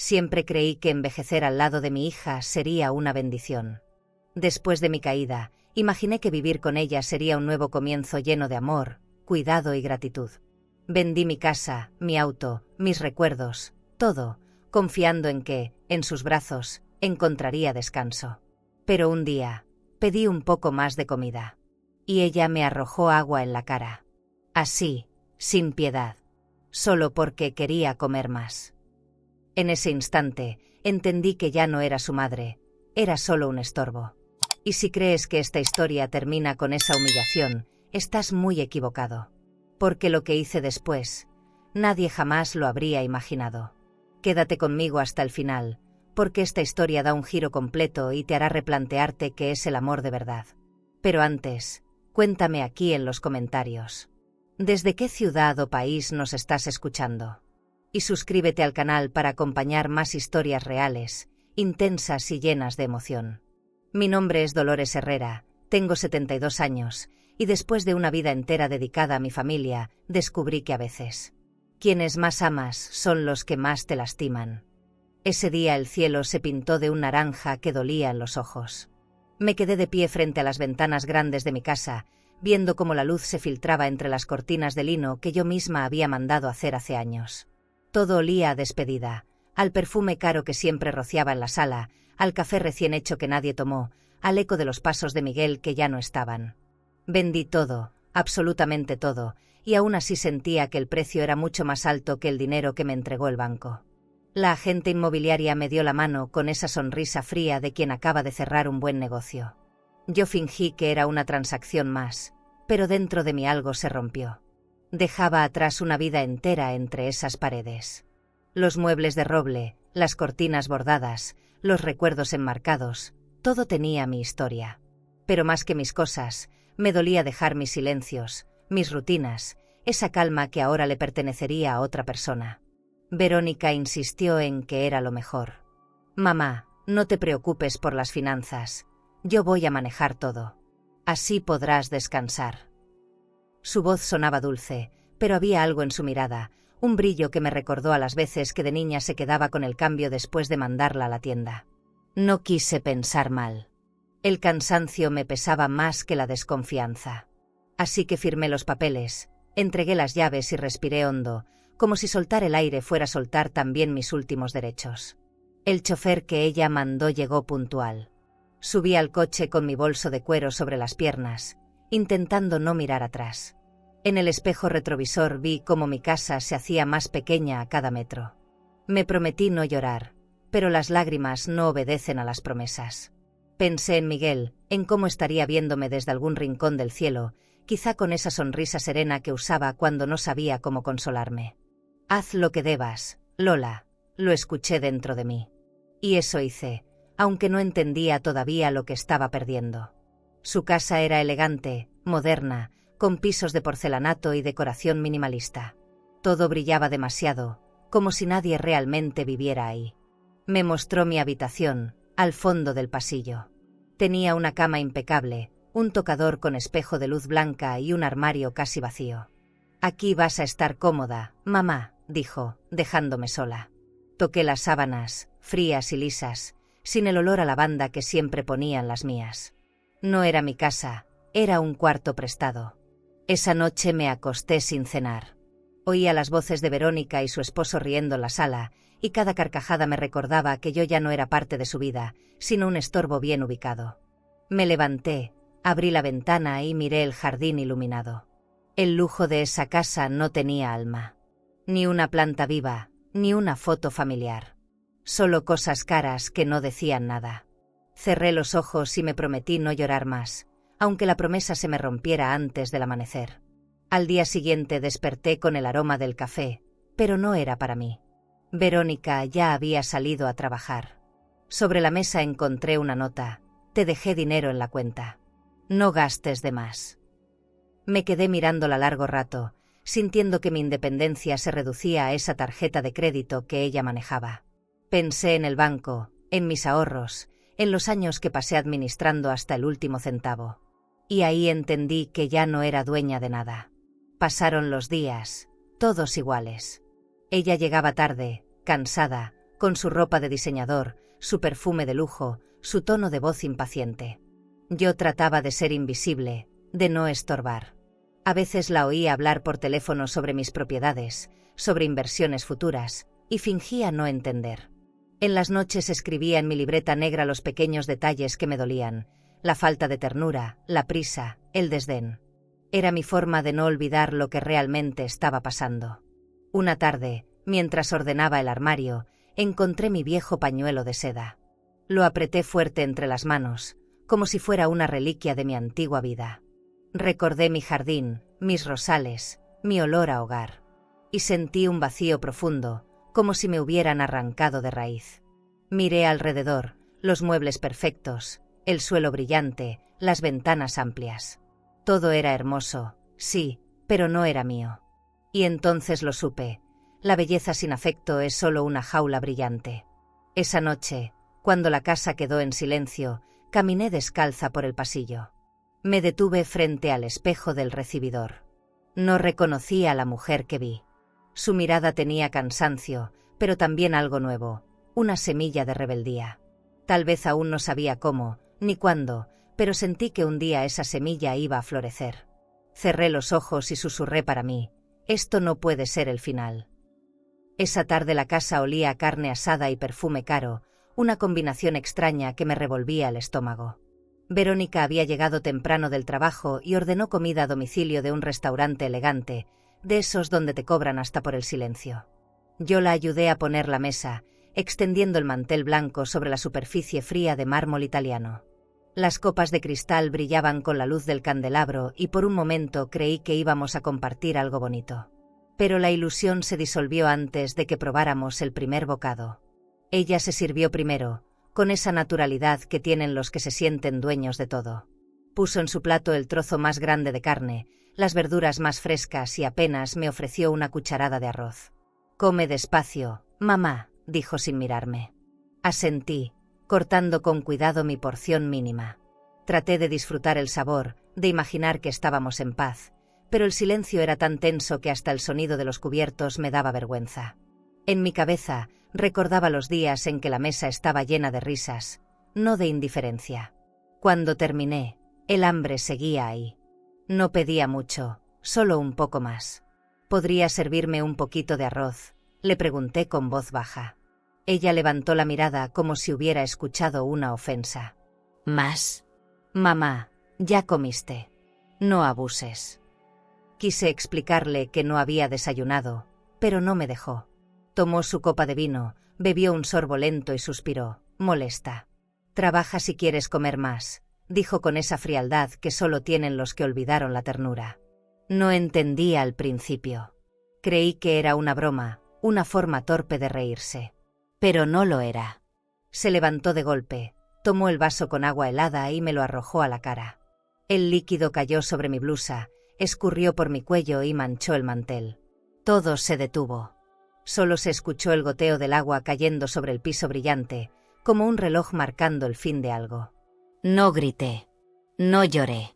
Siempre creí que envejecer al lado de mi hija sería una bendición. Después de mi caída, imaginé que vivir con ella sería un nuevo comienzo lleno de amor, cuidado y gratitud. Vendí mi casa, mi auto, mis recuerdos, todo, confiando en que, en sus brazos, encontraría descanso. Pero un día, pedí un poco más de comida. Y ella me arrojó agua en la cara. Así, sin piedad. Solo porque quería comer más. En ese instante, entendí que ya no era su madre, era solo un estorbo. Y si crees que esta historia termina con esa humillación, estás muy equivocado. Porque lo que hice después, nadie jamás lo habría imaginado. Quédate conmigo hasta el final, porque esta historia da un giro completo y te hará replantearte qué es el amor de verdad. Pero antes, cuéntame aquí en los comentarios. ¿Desde qué ciudad o país nos estás escuchando? Y suscríbete al canal para acompañar más historias reales, intensas y llenas de emoción. Mi nombre es Dolores Herrera, tengo 72 años, y después de una vida entera dedicada a mi familia, descubrí que a veces, quienes más amas son los que más te lastiman. Ese día el cielo se pintó de un naranja que dolía en los ojos. Me quedé de pie frente a las ventanas grandes de mi casa, viendo cómo la luz se filtraba entre las cortinas de lino que yo misma había mandado hacer hace años. Todo olía a despedida, al perfume caro que siempre rociaba en la sala, al café recién hecho que nadie tomó, al eco de los pasos de Miguel que ya no estaban. Vendí todo, absolutamente todo, y aún así sentía que el precio era mucho más alto que el dinero que me entregó el banco. La agente inmobiliaria me dio la mano con esa sonrisa fría de quien acaba de cerrar un buen negocio. Yo fingí que era una transacción más, pero dentro de mí algo se rompió. Dejaba atrás una vida entera entre esas paredes. Los muebles de roble, las cortinas bordadas, los recuerdos enmarcados, todo tenía mi historia. Pero más que mis cosas, me dolía dejar mis silencios, mis rutinas, esa calma que ahora le pertenecería a otra persona. Verónica insistió en que era lo mejor. Mamá, no te preocupes por las finanzas, yo voy a manejar todo. Así podrás descansar. Su voz sonaba dulce, pero había algo en su mirada, un brillo que me recordó a las veces que de niña se quedaba con el cambio después de mandarla a la tienda. No quise pensar mal. El cansancio me pesaba más que la desconfianza. Así que firmé los papeles, entregué las llaves y respiré hondo, como si soltar el aire fuera soltar también mis últimos derechos. El chofer que ella mandó llegó puntual. Subí al coche con mi bolso de cuero sobre las piernas, intentando no mirar atrás. En el espejo retrovisor vi cómo mi casa se hacía más pequeña a cada metro. Me prometí no llorar, pero las lágrimas no obedecen a las promesas. Pensé en Miguel, en cómo estaría viéndome desde algún rincón del cielo, quizá con esa sonrisa serena que usaba cuando no sabía cómo consolarme. Haz lo que debas, Lola, lo escuché dentro de mí. Y eso hice, aunque no entendía todavía lo que estaba perdiendo. Su casa era elegante, moderna, con pisos de porcelanato y decoración minimalista. Todo brillaba demasiado, como si nadie realmente viviera ahí. Me mostró mi habitación, al fondo del pasillo. Tenía una cama impecable, un tocador con espejo de luz blanca y un armario casi vacío. Aquí vas a estar cómoda, mamá, dijo, dejándome sola. Toqué las sábanas, frías y lisas, sin el olor a lavanda que siempre ponían las mías. No era mi casa, era un cuarto prestado. Esa noche me acosté sin cenar. Oía las voces de Verónica y su esposo riendo en la sala, y cada carcajada me recordaba que yo ya no era parte de su vida, sino un estorbo bien ubicado. Me levanté, abrí la ventana y miré el jardín iluminado. El lujo de esa casa no tenía alma. Ni una planta viva, ni una foto familiar. Solo cosas caras que no decían nada. Cerré los ojos y me prometí no llorar más, aunque la promesa se me rompiera antes del amanecer. Al día siguiente desperté con el aroma del café, pero no era para mí. Verónica ya había salido a trabajar. Sobre la mesa encontré una nota: te dejé dinero en la cuenta. No gastes de más. Me quedé mirándola largo rato, sintiendo que mi independencia se reducía a esa tarjeta de crédito que ella manejaba. Pensé en el banco, en mis ahorros, en los años que pasé administrando hasta el último centavo. Y ahí entendí que ya no era dueña de nada. Pasaron los días, todos iguales. Ella llegaba tarde, cansada, con su ropa de diseñador, su perfume de lujo, su tono de voz impaciente. Yo trataba de ser invisible, de no estorbar. A veces la oía hablar por teléfono sobre mis propiedades, sobre inversiones futuras, y fingía no entender. En las noches escribía en mi libreta negra los pequeños detalles que me dolían, la falta de ternura, la prisa, el desdén. Era mi forma de no olvidar lo que realmente estaba pasando. Una tarde, mientras ordenaba el armario, encontré mi viejo pañuelo de seda. Lo apreté fuerte entre las manos, como si fuera una reliquia de mi antigua vida. Recordé mi jardín, mis rosales, mi olor a hogar. Y sentí un vacío profundo, como si me hubieran arrancado de raíz. Miré alrededor, los muebles perfectos, el suelo brillante, las ventanas amplias. Todo era hermoso, sí, pero no era mío. Y entonces lo supe, la belleza sin afecto es solo una jaula brillante. Esa noche, cuando la casa quedó en silencio, caminé descalza por el pasillo. Me detuve frente al espejo del recibidor. No reconocí a la mujer que vi. Su mirada tenía cansancio, pero también algo nuevo, una semilla de rebeldía. Tal vez aún no sabía cómo, ni cuándo, pero sentí que un día esa semilla iba a florecer. Cerré los ojos y susurré para mí, esto no puede ser el final. Esa tarde la casa olía a carne asada y perfume caro, una combinación extraña que me revolvía el estómago. Verónica había llegado temprano del trabajo y ordenó comida a domicilio de un restaurante elegante, de esos donde te cobran hasta por el silencio. Yo la ayudé a poner la mesa, extendiendo el mantel blanco sobre la superficie fría de mármol italiano. Las copas de cristal brillaban con la luz del candelabro y por un momento creí que íbamos a compartir algo bonito. Pero la ilusión se disolvió antes de que probáramos el primer bocado. Ella se sirvió primero, con esa naturalidad que tienen los que se sienten dueños de todo. Puso en su plato el trozo más grande de carne, las verduras más frescas y apenas me ofreció una cucharada de arroz. «Come despacio, mamá», dijo sin mirarme. Asentí, cortando con cuidado mi porción mínima. Traté de disfrutar el sabor, de imaginar que estábamos en paz, pero el silencio era tan tenso que hasta el sonido de los cubiertos me daba vergüenza. En mi cabeza, recordaba los días en que la mesa estaba llena de risas, no de indiferencia. Cuando terminé, el hambre seguía ahí. No pedía mucho, solo un poco más. ¿Podría servirme un poquito de arroz?, le pregunté con voz baja. Ella levantó la mirada como si hubiera escuchado una ofensa. «¿Más?» «Mamá, ya comiste. No abuses». Quise explicarle que no había desayunado, pero no me dejó. Tomó su copa de vino, bebió un sorbo lento y suspiró, molesta. «Trabaja si quieres comer más», dijo con esa frialdad que solo tienen los que olvidaron la ternura. No entendía al principio. Creí que era una broma, una forma torpe de reírse. Pero no lo era. Se levantó de golpe, tomó el vaso con agua helada y me lo arrojó a la cara. El líquido cayó sobre mi blusa, escurrió por mi cuello y manchó el mantel. Todo se detuvo. Solo se escuchó el goteo del agua cayendo sobre el piso brillante, como un reloj marcando el fin de algo. No grité. No lloré.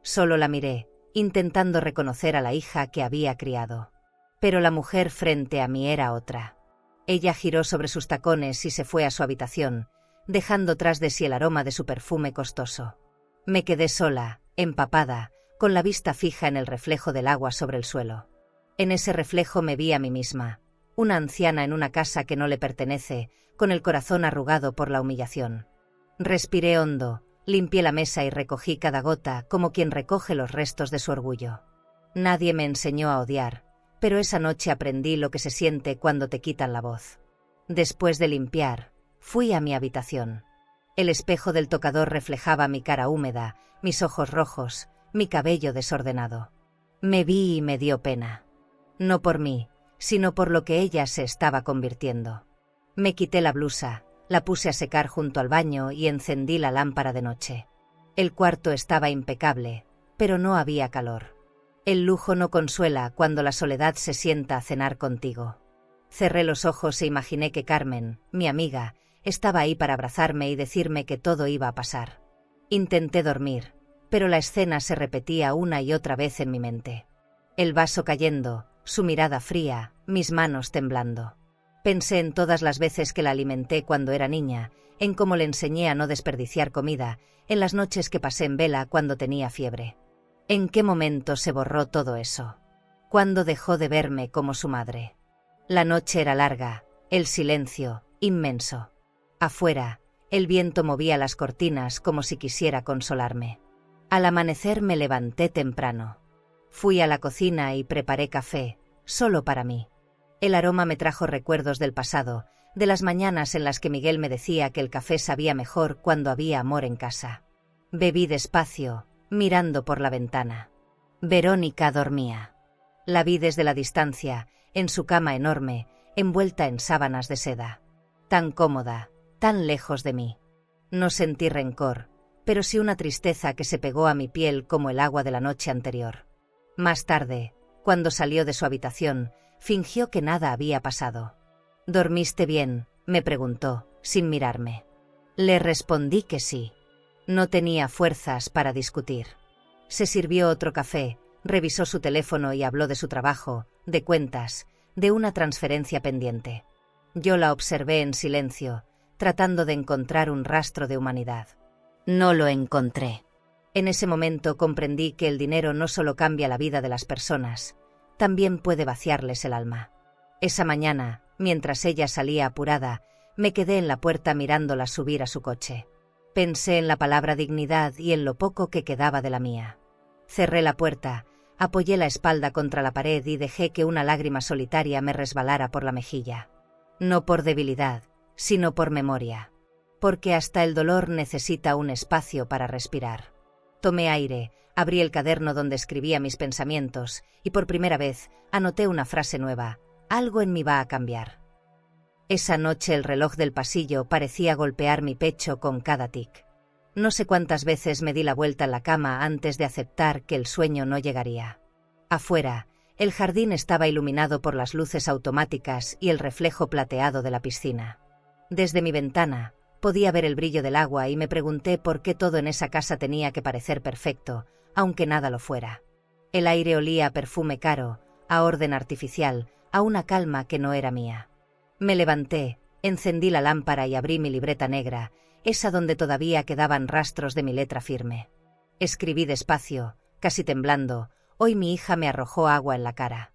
Solo la miré, intentando reconocer a la hija que había criado. Pero la mujer frente a mí era otra. Ella giró sobre sus tacones y se fue a su habitación, dejando tras de sí el aroma de su perfume costoso. Me quedé sola, empapada, con la vista fija en el reflejo del agua sobre el suelo. En ese reflejo me vi a mí misma, una anciana en una casa que no le pertenece, con el corazón arrugado por la humillación. Respiré hondo, limpié la mesa y recogí cada gota como quien recoge los restos de su orgullo. Nadie me enseñó a odiar, pero esa noche aprendí lo que se siente cuando te quitan la voz. Después de limpiar, fui a mi habitación. El espejo del tocador reflejaba mi cara húmeda, mis ojos rojos, mi cabello desordenado. Me vi y me dio pena. No por mí, sino por lo que ella se estaba convirtiendo. Me quité la blusa, la puse a secar junto al baño y encendí la lámpara de noche. El cuarto estaba impecable, pero no había calor. El lujo no consuela cuando la soledad se sienta a cenar contigo. Cerré los ojos e imaginé que Carmen, mi amiga, estaba ahí para abrazarme y decirme que todo iba a pasar. Intenté dormir, pero la escena se repetía una y otra vez en mi mente. El vaso cayendo, su mirada fría, mis manos temblando. Pensé en todas las veces que la alimenté cuando era niña, en cómo le enseñé a no desperdiciar comida, en las noches que pasé en vela cuando tenía fiebre. ¿En qué momento se borró todo eso? ¿Cuándo dejó de verme como su madre? La noche era larga, el silencio, inmenso. Afuera, el viento movía las cortinas como si quisiera consolarme. Al amanecer me levanté temprano. Fui a la cocina y preparé café, solo para mí. El aroma me trajo recuerdos del pasado, de las mañanas en las que Miguel me decía que el café sabía mejor cuando había amor en casa. Bebí despacio, mirando por la ventana. Verónica dormía. La vi desde la distancia, en su cama enorme, envuelta en sábanas de seda. Tan cómoda, tan lejos de mí. No sentí rencor, pero sí una tristeza que se pegó a mi piel como el agua de la noche anterior. Más tarde, cuando salió de su habitación, fingió que nada había pasado. ¿Dormiste bien?, me preguntó, sin mirarme. Le respondí que sí. No tenía fuerzas para discutir. Se sirvió otro café, revisó su teléfono y habló de su trabajo, de cuentas, de una transferencia pendiente. Yo la observé en silencio, tratando de encontrar un rastro de humanidad. No lo encontré. En ese momento comprendí que el dinero no solo cambia la vida de las personas, también puede vaciarles el alma. Esa mañana, mientras ella salía apurada, me quedé en la puerta mirándola subir a su coche. Pensé en la palabra dignidad y en lo poco que quedaba de la mía. Cerré la puerta, apoyé la espalda contra la pared y dejé que una lágrima solitaria me resbalara por la mejilla. No por debilidad, sino por memoria. Porque hasta el dolor necesita un espacio para respirar. Tomé aire, abrí el cuaderno donde escribía mis pensamientos y por primera vez anoté una frase nueva: algo en mí va a cambiar. Esa noche el reloj del pasillo parecía golpear mi pecho con cada tic. No sé cuántas veces me di la vuelta en la cama antes de aceptar que el sueño no llegaría. Afuera, el jardín estaba iluminado por las luces automáticas y el reflejo plateado de la piscina. Desde mi ventana, podía ver el brillo del agua y me pregunté por qué todo en esa casa tenía que parecer perfecto, aunque nada lo fuera. El aire olía a perfume caro, a orden artificial, a una calma que no era mía. Me levanté, encendí la lámpara y abrí mi libreta negra, esa donde todavía quedaban rastros de mi letra firme. Escribí despacio, casi temblando: hoy mi hija me arrojó agua en la cara.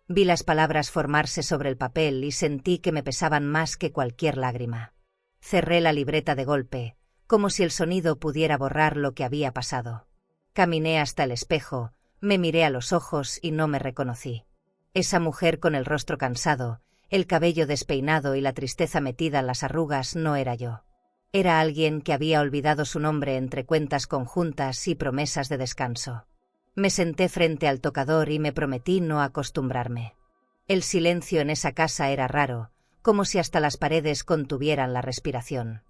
Vi las palabras formarse sobre el papel y sentí que me pesaban más que cualquier lágrima. Cerré la libreta de golpe, como si el sonido pudiera borrar lo que había pasado. Caminé hasta el espejo, me miré a los ojos y no me reconocí. Esa mujer con el rostro cansado, el cabello despeinado y la tristeza metida en las arrugas no era yo. Era alguien que había olvidado su nombre entre cuentas conjuntas y promesas de descanso. Me senté frente al tocador y me prometí no acostumbrarme. El silencio en esa casa era raro, como si hasta las paredes contuvieran la respiración.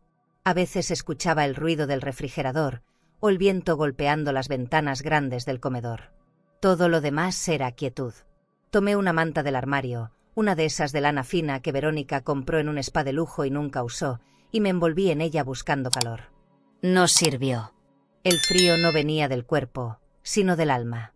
A veces escuchaba el ruido del refrigerador o el viento golpeando las ventanas grandes del comedor. Todo lo demás era quietud. Tomé una manta del armario, una de esas de lana fina que Verónica compró en un spa de lujo y nunca usó, y me envolví en ella buscando calor. No sirvió. El frío no venía del cuerpo, sino del alma.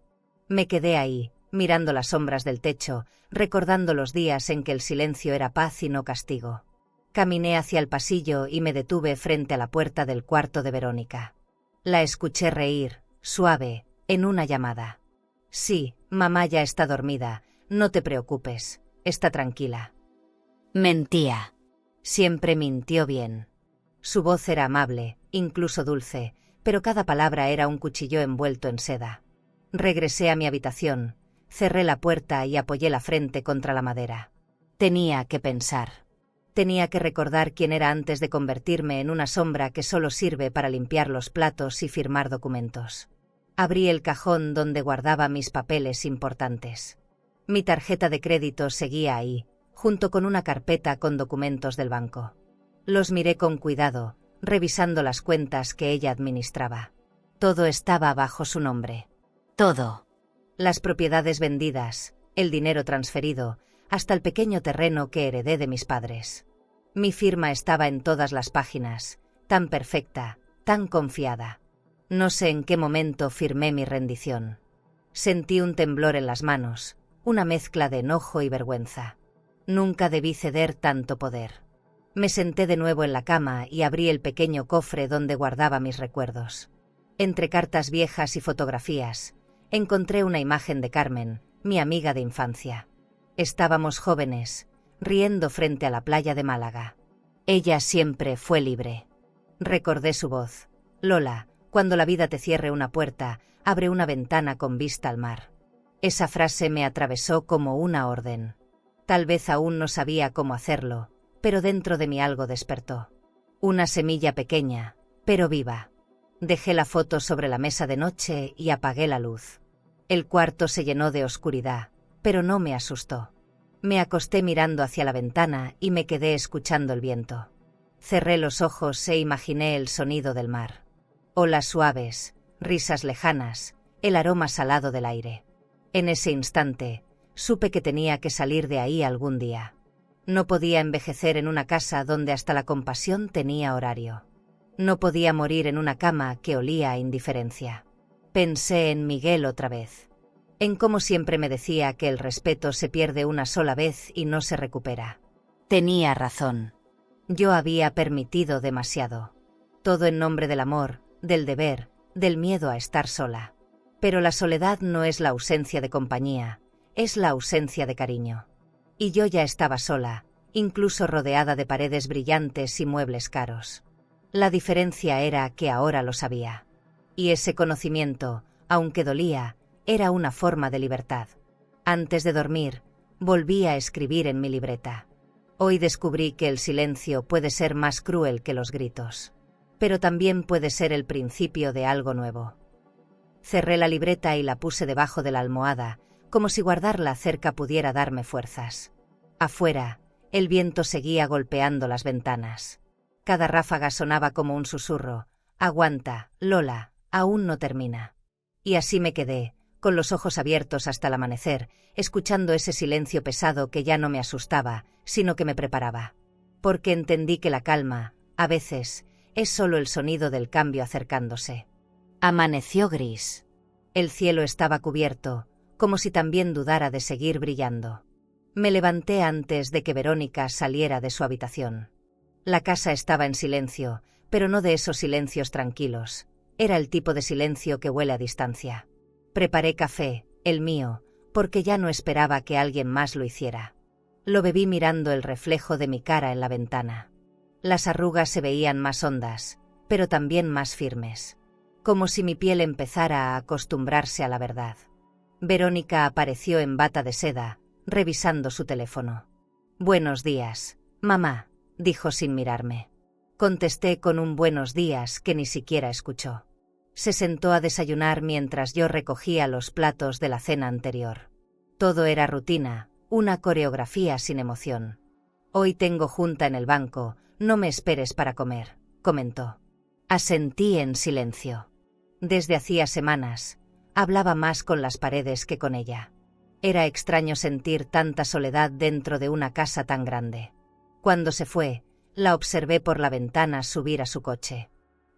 Me quedé ahí, mirando las sombras del techo, recordando los días en que el silencio era paz y no castigo. Caminé hacia el pasillo y me detuve frente a la puerta del cuarto de Verónica. La escuché reír, suave, en una llamada. Sí, mamá ya está dormida, no te preocupes, está tranquila. Mentía. Siempre mintió bien. Su voz era amable, incluso dulce, pero cada palabra era un cuchillo envuelto en seda. Regresé a mi habitación, cerré la puerta y apoyé la frente contra la madera. Tenía que pensar. Tenía que recordar quién era antes de convertirme en una sombra que solo sirve para limpiar los platos y firmar documentos. Abrí el cajón donde guardaba mis papeles importantes. Mi tarjeta de crédito seguía ahí, junto con una carpeta con documentos del banco. Los miré con cuidado, revisando las cuentas que ella administraba. Todo estaba bajo su nombre. Todo. Las propiedades vendidas, el dinero transferido, hasta el pequeño terreno que heredé de mis padres. Mi firma estaba en todas las páginas, tan perfecta, tan confiada. No sé en qué momento firmé mi rendición. Sentí un temblor en las manos, una mezcla de enojo y vergüenza. Nunca debí ceder tanto poder. Me senté de nuevo en la cama y abrí el pequeño cofre donde guardaba mis recuerdos. Entre cartas viejas y fotografías, encontré una imagen de Carmen, mi amiga de infancia. Estábamos jóvenes, riendo frente a la playa de Málaga. Ella siempre fue libre. Recordé su voz. Lola, cuando la vida te cierre una puerta, abre una ventana con vista al mar. Esa frase me atravesó como una orden. Tal vez aún no sabía cómo hacerlo, pero dentro de mí algo despertó. Una semilla pequeña, pero viva. Dejé la foto sobre la mesa de noche y apagué la luz. El cuarto se llenó de oscuridad, pero no me asustó. Me acosté mirando hacia la ventana y me quedé escuchando el viento. Cerré los ojos e imaginé el sonido del mar. Olas suaves, risas lejanas, el aroma salado del aire. En ese instante, supe que tenía que salir de ahí algún día. No podía envejecer en una casa donde hasta la compasión tenía horario. No podía morir en una cama que olía a indiferencia. Pensé en Miguel otra vez. En cómo siempre me decía que el respeto se pierde una sola vez y no se recupera. Tenía razón. Yo había permitido demasiado. Todo en nombre del amor, del deber, del miedo a estar sola. Pero la soledad no es la ausencia de compañía, es la ausencia de cariño. Y yo ya estaba sola, incluso rodeada de paredes brillantes y muebles caros. La diferencia era que ahora lo sabía. Y ese conocimiento, aunque dolía, era una forma de libertad. Antes de dormir, volví a escribir en mi libreta. Hoy descubrí que el silencio puede ser más cruel que los gritos. Pero también puede ser el principio de algo nuevo. Cerré la libreta y la puse debajo de la almohada, como si guardarla cerca pudiera darme fuerzas. Afuera, el viento seguía golpeando las ventanas. Cada ráfaga sonaba como un susurro. Aguanta, Lola, aún no termina. Y así me quedé, con los ojos abiertos hasta el amanecer, escuchando ese silencio pesado que ya no me asustaba, sino que me preparaba. Porque entendí que la calma, a veces, es solo el sonido del cambio acercándose. Amaneció gris. El cielo estaba cubierto, como si también dudara de seguir brillando. Me levanté antes de que Verónica saliera de su habitación. La casa estaba en silencio, pero no de esos silencios tranquilos. Era el tipo de silencio que huele a distancia. Preparé café, el mío, porque ya no esperaba que alguien más lo hiciera. Lo bebí mirando el reflejo de mi cara en la ventana. Las arrugas se veían más hondas, pero también más firmes. Como si mi piel empezara a acostumbrarse a la verdad. Verónica apareció en bata de seda, revisando su teléfono. «Buenos días, mamá», dijo sin mirarme. Contesté con un buenos días que ni siquiera escuchó. Se sentó a desayunar mientras yo recogía los platos de la cena anterior. Todo era rutina, una coreografía sin emoción. «Hoy tengo junta en el banco, no me esperes para comer», comentó. Asentí en silencio. Desde hacía semanas, hablaba más con las paredes que con ella. Era extraño sentir tanta soledad dentro de una casa tan grande. Cuando se fue, la observé por la ventana subir a su coche.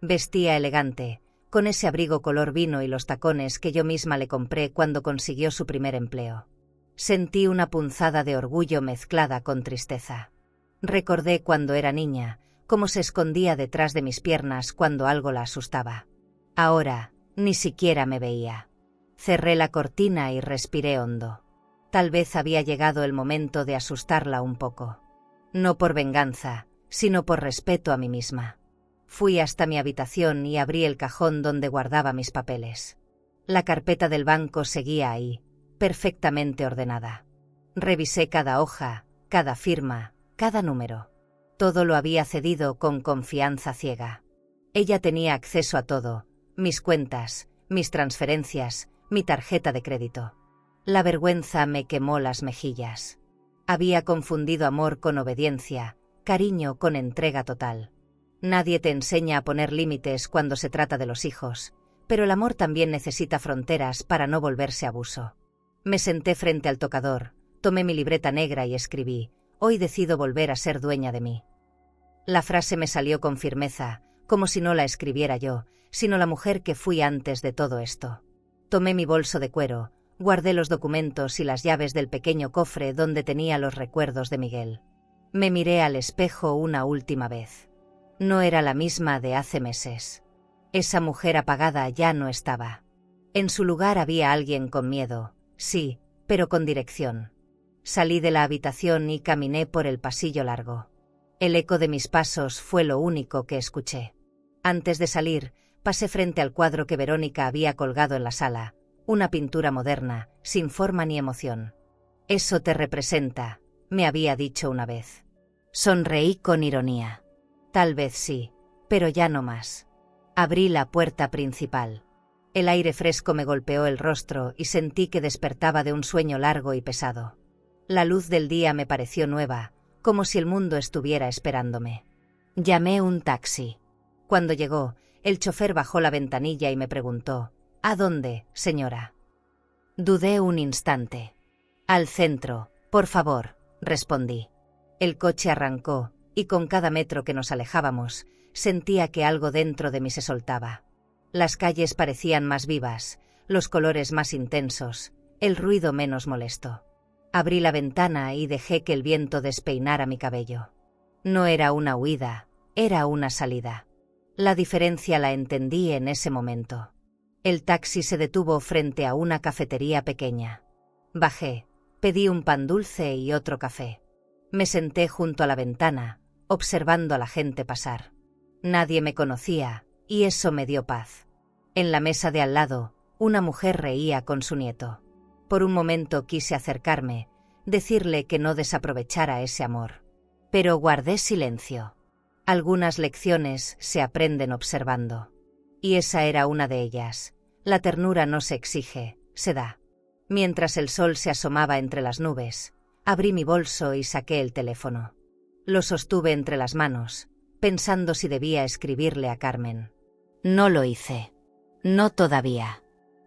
Vestía elegante, con ese abrigo color vino y los tacones que yo misma le compré cuando consiguió su primer empleo. Sentí una punzada de orgullo mezclada con tristeza. Recordé cuando era niña, cómo se escondía detrás de mis piernas cuando algo la asustaba. Ahora, ni siquiera me veía. Cerré la cortina y respiré hondo. Tal vez había llegado el momento de asustarla un poco. No por venganza, sino por respeto a mí misma. Fui hasta mi habitación y abrí el cajón donde guardaba mis papeles. La carpeta del banco seguía ahí, perfectamente ordenada. Revisé cada hoja, cada firma, cada número. Todo lo había cedido con confianza ciega. Ella tenía acceso a todo, mis cuentas, mis transferencias, mi tarjeta de crédito. La vergüenza me quemó las mejillas. Había confundido amor con obediencia, cariño con entrega total. Nadie te enseña a poner límites cuando se trata de los hijos, pero el amor también necesita fronteras para no volverse abuso. Me senté frente al tocador, tomé mi libreta negra y escribí: «Hoy decido volver a ser dueña de mí». La frase me salió con firmeza, como si no la escribiera yo, sino la mujer que fui antes de todo esto. Tomé mi bolso de cuero, Guardé los documentos y las llaves del pequeño cofre donde tenía los recuerdos de Miguel. Me miré al espejo una última vez. No era la misma de hace meses. Esa mujer apagada ya no estaba. En su lugar había alguien con miedo, sí, pero con dirección. Salí de la habitación y caminé por el pasillo largo. El eco de mis pasos fue lo único que escuché. Antes de salir, pasé frente al cuadro que Verónica había colgado en la sala, una pintura moderna, sin forma ni emoción. «Eso te representa», me había dicho una vez. Sonreí con ironía. Tal vez sí, pero ya no más. Abrí la puerta principal. El aire fresco me golpeó el rostro y sentí que despertaba de un sueño largo y pesado. La luz del día me pareció nueva, como si el mundo estuviera esperándome. Llamé un taxi. Cuando llegó, el chofer bajó la ventanilla y me preguntó: «¿A dónde, señora?». Dudé un instante. «Al centro, por favor», respondí. El coche arrancó, y con cada metro que nos alejábamos, sentía que algo dentro de mí se soltaba. Las calles parecían más vivas, los colores más intensos, el ruido menos molesto. Abrí la ventana y dejé que el viento despeinara mi cabello. No era una huida, era una salida. La diferencia la entendí en ese momento. El taxi se detuvo frente a una cafetería pequeña. Bajé, pedí un pan dulce y otro café. Me senté junto a la ventana, observando a la gente pasar. Nadie me conocía, y eso me dio paz. En la mesa de al lado, una mujer reía con su nieto. Por un momento quise acercarme, decirle que no desaprovechara ese amor. Pero guardé silencio. Algunas lecciones se aprenden observando. Y esa era una de ellas. La ternura no se exige, se da. Mientras el sol se asomaba entre las nubes, abrí mi bolso y saqué el teléfono. Lo sostuve entre las manos, pensando si debía escribirle a Carmen. No lo hice. No todavía.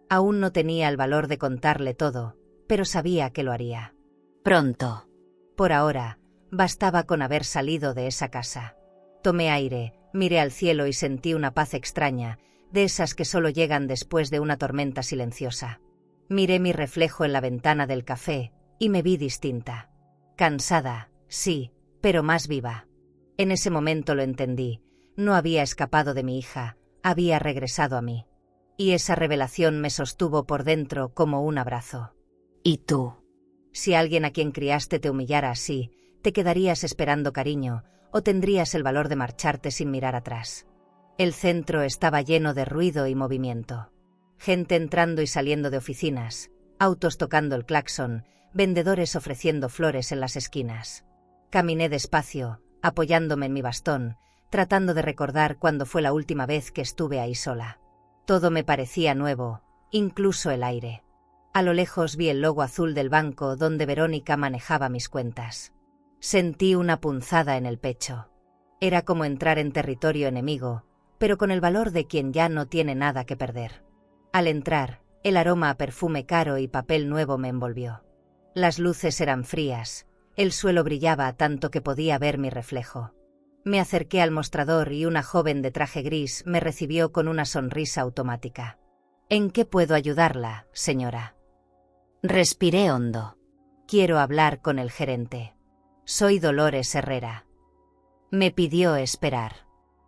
Aún no tenía el valor de contarle todo, pero sabía que lo haría. Pronto. Por ahora, bastaba con haber salido de esa casa. Tomé aire, miré al cielo y sentí una paz extraña, de esas que solo llegan después de una tormenta silenciosa. Miré mi reflejo en la ventana del café y me vi distinta. Cansada, sí, pero más viva. En ese momento lo entendí. No había escapado de mi hija, había regresado a mí. Y esa revelación me sostuvo por dentro como un abrazo. ¿Y tú? Si alguien a quien criaste te humillara así, ¿te quedarías esperando cariño o tendrías el valor de marcharte sin mirar atrás? El centro estaba lleno de ruido y movimiento. Gente entrando y saliendo de oficinas, autos tocando el claxon, vendedores ofreciendo flores en las esquinas. Caminé despacio, apoyándome en mi bastón, tratando de recordar cuándo fue la última vez que estuve ahí sola. Todo me parecía nuevo, incluso el aire. A lo lejos vi el logo azul del banco donde Verónica manejaba mis cuentas. Sentí una punzada en el pecho. Era como entrar en territorio enemigo, pero con el valor de quien ya no tiene nada que perder. Al entrar, el aroma a perfume caro y papel nuevo me envolvió. Las luces eran frías, el suelo brillaba tanto que podía ver mi reflejo. Me acerqué al mostrador y una joven de traje gris me recibió con una sonrisa automática. ¿En qué puedo ayudarla, señora? Respiré hondo. Quiero hablar con el gerente. Soy Dolores Herrera. Me pidió esperar.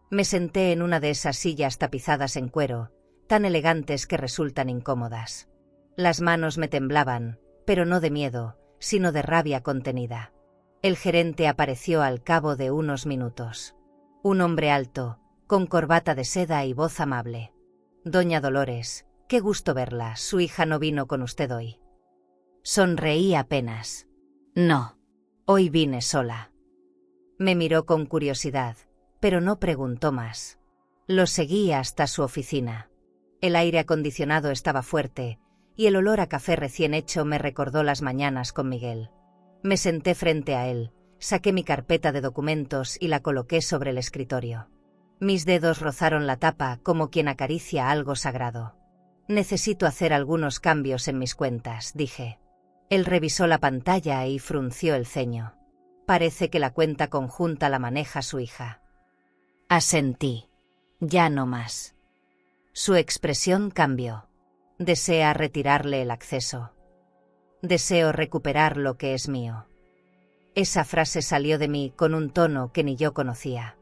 Me senté en una de esas sillas tapizadas en cuero, tan elegantes que resultan incómodas. Las manos me temblaban, pero no de miedo, sino de rabia contenida. El gerente apareció al cabo de unos minutos. Un hombre alto, con corbata de seda y voz amable. Doña Dolores, qué gusto verla, su hija no vino con usted hoy. Sonreí apenas. No, hoy vine sola. Me miró con curiosidad, pero no preguntó más. Lo seguí hasta su oficina. El aire acondicionado estaba fuerte, y el olor a café recién hecho me recordó las mañanas con Miguel. Me senté frente a él, saqué mi carpeta de documentos y la coloqué sobre el escritorio. Mis dedos rozaron la tapa como quien acaricia algo sagrado. Necesito hacer algunos cambios en mis cuentas, dije. Él revisó la pantalla y frunció el ceño. Parece que la cuenta conjunta la maneja su hija. Asentí. Ya no más. Su expresión cambió. ¿Desea retirarle el acceso? Deseo recuperar lo que es mío. Esa frase salió de mí con un tono que ni yo conocía.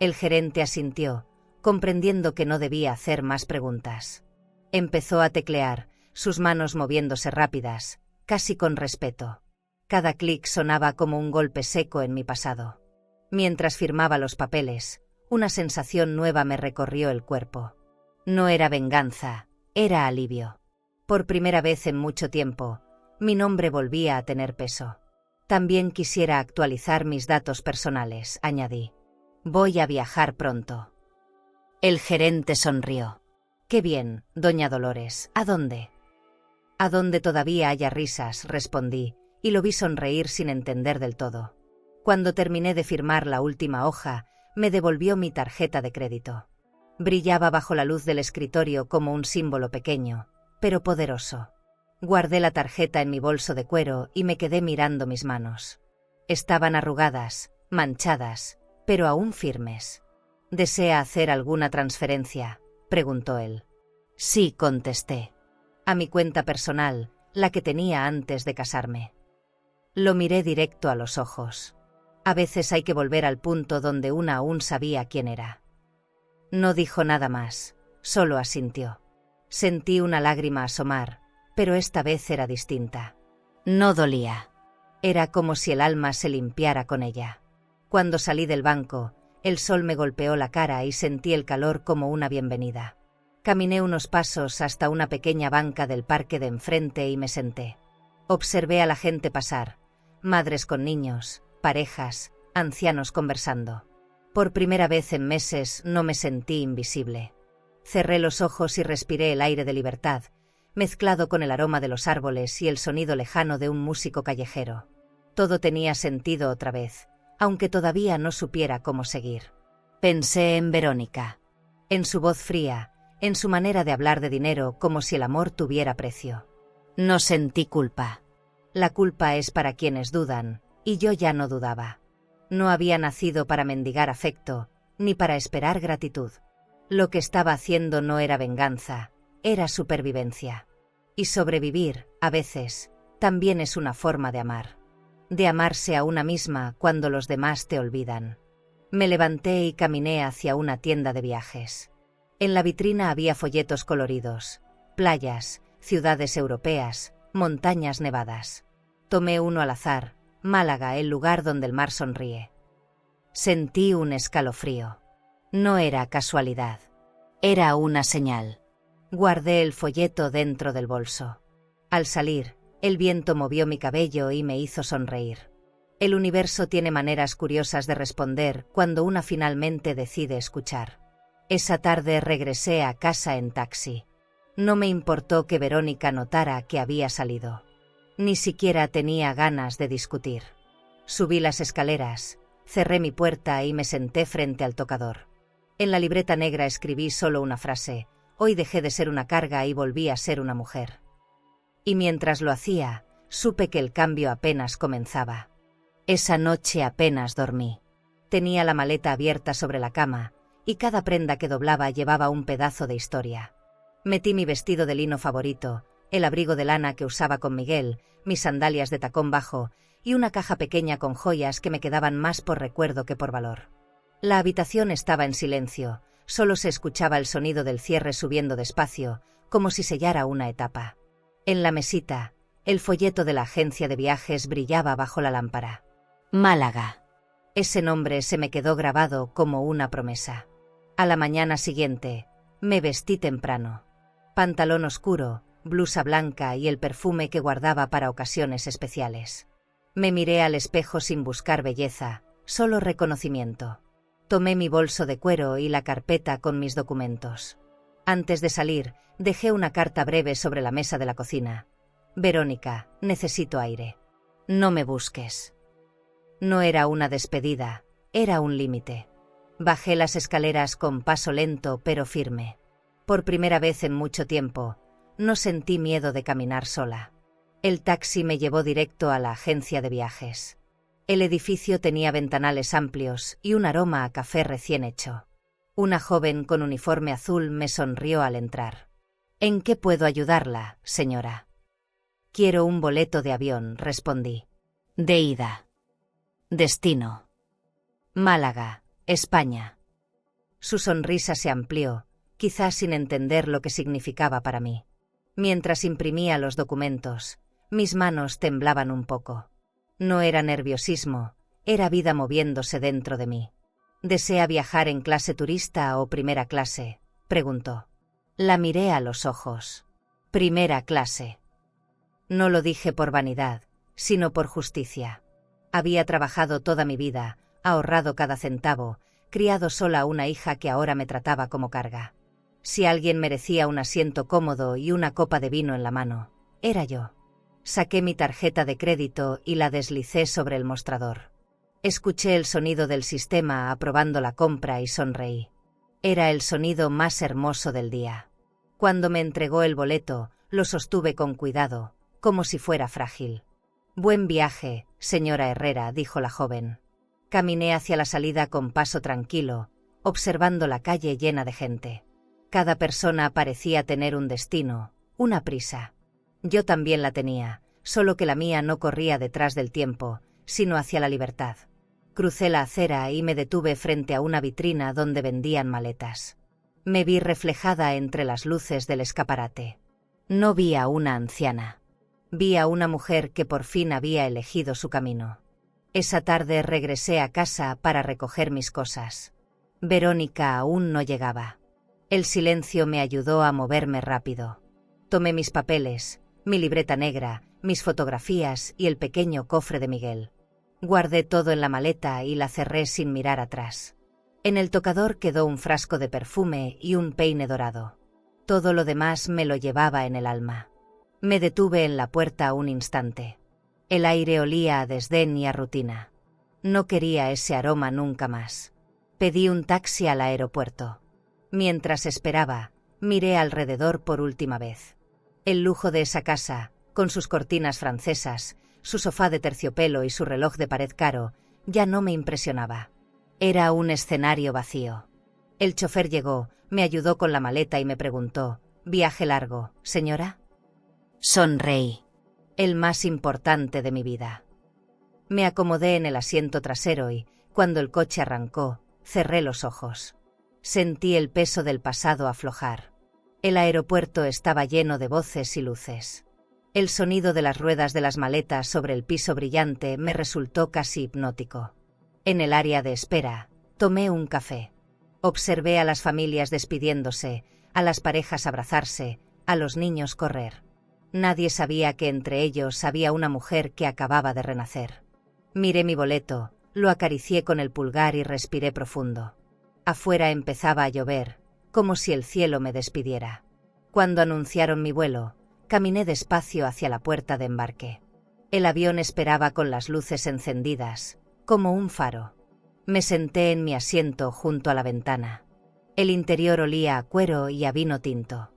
El gerente asintió, comprendiendo que no debía hacer más preguntas. Empezó a teclear, sus manos moviéndose rápidas, casi con respeto. Cada clic sonaba como un golpe seco en mi pasado. Mientras firmaba los papeles, una sensación nueva me recorrió el cuerpo. No era venganza, era alivio. Por primera vez en mucho tiempo, mi nombre volvía a tener peso. También quisiera actualizar mis datos personales, añadí. Voy a viajar pronto. El gerente sonrió. Qué bien, doña Dolores, ¿a dónde? A donde todavía haya risas, respondí, y lo vi sonreír sin entender del todo. Cuando terminé de firmar la última hoja, me devolvió mi tarjeta de crédito. Brillaba bajo la luz del escritorio como un símbolo pequeño, pero poderoso. Guardé la tarjeta en mi bolso de cuero y me quedé mirando mis manos. Estaban arrugadas, manchadas, pero aún firmes. ¿Desea hacer alguna transferencia?, preguntó él. Sí, contesté. A mi cuenta personal, la que tenía antes de casarme. Lo miré directo a los ojos. A veces hay que volver al punto donde una aún sabía quién era. No dijo nada más, solo asintió. Sentí una lágrima asomar, pero esta vez era distinta. No dolía. Era como si el alma se limpiara con ella. Cuando salí del banco, el sol me golpeó la cara y sentí el calor como una bienvenida. Caminé unos pasos hasta una pequeña banca del parque de enfrente y me senté. Observé a la gente pasar, madres con niños, parejas, ancianos conversando. Por primera vez en meses no me sentí invisible. Cerré los ojos y respiré el aire de libertad, mezclado con el aroma de los árboles y el sonido lejano de un músico callejero. Todo tenía sentido otra vez, aunque todavía no supiera cómo seguir. Pensé en Verónica. En su voz fría, en su manera de hablar de dinero como si el amor tuviera precio. No sentí culpa. La culpa es para quienes dudan, y yo ya no dudaba. No había nacido para mendigar afecto, ni para esperar gratitud. Lo que estaba haciendo no era venganza, era supervivencia. Y sobrevivir, a veces, también es una forma de amar. De amarse a una misma cuando los demás te olvidan. Me levanté y caminé hacia una tienda de viajes. En la vitrina había folletos coloridos, playas, ciudades europeas, montañas nevadas. Tomé uno al azar, Málaga, el lugar donde el mar sonríe. Sentí un escalofrío. No era casualidad. Era una señal. Guardé el folleto dentro del bolso. Al salir, el viento movió mi cabello y me hizo sonreír. El universo tiene maneras curiosas de responder cuando una finalmente decide escuchar. Esa tarde regresé a casa en taxi. No me importó que Verónica notara que había salido. Ni siquiera tenía ganas de discutir. Subí las escaleras, cerré mi puerta y me senté frente al tocador. En la libreta negra escribí solo una frase: hoy dejé de ser una carga y volví a ser una mujer. Y mientras lo hacía, supe que el cambio apenas comenzaba. Esa noche apenas dormí. Tenía la maleta abierta sobre la cama, y cada prenda que doblaba llevaba un pedazo de historia. Metí mi vestido de lino favorito, el abrigo de lana que usaba con Miguel, mis sandalias de tacón bajo, y una caja pequeña con joyas que me quedaban más por recuerdo que por valor. La habitación estaba en silencio, solo se escuchaba el sonido del cierre subiendo despacio, como si sellara una etapa. En la mesita, el folleto de la agencia de viajes brillaba bajo la lámpara. Málaga. Ese nombre se me quedó grabado como una promesa. A la mañana siguiente, me vestí temprano. Pantalón oscuro, blusa blanca y el perfume que guardaba para ocasiones especiales. Me miré al espejo sin buscar belleza, solo reconocimiento. Tomé mi bolso de cuero y la carpeta con mis documentos. Antes de salir, dejé una carta breve sobre la mesa de la cocina. Verónica, necesito aire. No me busques. No era una despedida, era un límite. Bajé las escaleras con paso lento pero firme. Por primera vez en mucho tiempo, no sentí miedo de caminar sola. El taxi me llevó directo a la agencia de viajes. El edificio tenía ventanales amplios y un aroma a café recién hecho. Una joven con uniforme azul me sonrió al entrar. ¿En qué puedo ayudarla, señora? Quiero un boleto de avión, respondí. De ida. Destino. Málaga, España. Su sonrisa se amplió, quizás sin entender lo que significaba para mí. Mientras imprimía los documentos, mis manos temblaban un poco. No era nerviosismo, era vida moviéndose dentro de mí. ¿Desea viajar en clase turista o primera clase?, preguntó. La miré a los ojos. Primera clase. No lo dije por vanidad, sino por justicia. Había trabajado toda mi vida, ahorrado cada centavo, criado sola a una hija que ahora me trataba como carga. Si alguien merecía un asiento cómodo y una copa de vino en la mano, era yo. Saqué mi tarjeta de crédito y la deslicé sobre el mostrador. Escuché el sonido del sistema aprobando la compra y sonreí. Era el sonido más hermoso del día. Cuando me entregó el boleto, lo sostuve con cuidado, como si fuera frágil. Buen viaje, señora Herrera, dijo la joven. Caminé hacia la salida con paso tranquilo, observando la calle llena de gente. Cada persona parecía tener un destino, una prisa. Yo también la tenía, solo que la mía no corría detrás del tiempo, sino hacia la libertad. Crucé la acera y me detuve frente a una vitrina donde vendían maletas. Me vi reflejada entre las luces del escaparate. No vi a una anciana. Vi a una mujer que por fin había elegido su camino. Esa tarde regresé a casa para recoger mis cosas. Verónica aún no llegaba. El silencio me ayudó a moverme rápido. Tomé mis papeles, mi libreta negra, mis fotografías y el pequeño cofre de Miguel. Guardé todo en la maleta y la cerré sin mirar atrás. En el tocador quedó un frasco de perfume y un peine dorado. Todo lo demás me lo llevaba en el alma. Me detuve en la puerta un instante. El aire olía a desdén y a rutina. No quería ese aroma nunca más. Pedí un taxi al aeropuerto. Mientras esperaba, miré alrededor por última vez. El lujo de esa casa, con sus cortinas francesas, su sofá de terciopelo y su reloj de pared caro, ya no me impresionaba. Era un escenario vacío. El chofer llegó, me ayudó con la maleta y me preguntó, ¿viaje largo, señora? Sonreí. El más importante de mi vida. Me acomodé en el asiento trasero y, cuando el coche arrancó, cerré los ojos. Sentí el peso del pasado aflojar. El aeropuerto estaba lleno de voces y luces. El sonido de las ruedas de las maletas sobre el piso brillante me resultó casi hipnótico. En el área de espera, tomé un café. Observé a las familias despidiéndose, a las parejas abrazarse, a los niños correr. Nadie sabía que entre ellos había una mujer que acababa de renacer. Miré mi boleto, lo acaricié con el pulgar y respiré profundo. Afuera empezaba a llover, como si el cielo me despidiera. Cuando anunciaron mi vuelo, caminé despacio hacia la puerta de embarque. El avión esperaba con las luces encendidas, como un faro. Me senté en mi asiento junto a la ventana. El interior olía a cuero y a vino tinto.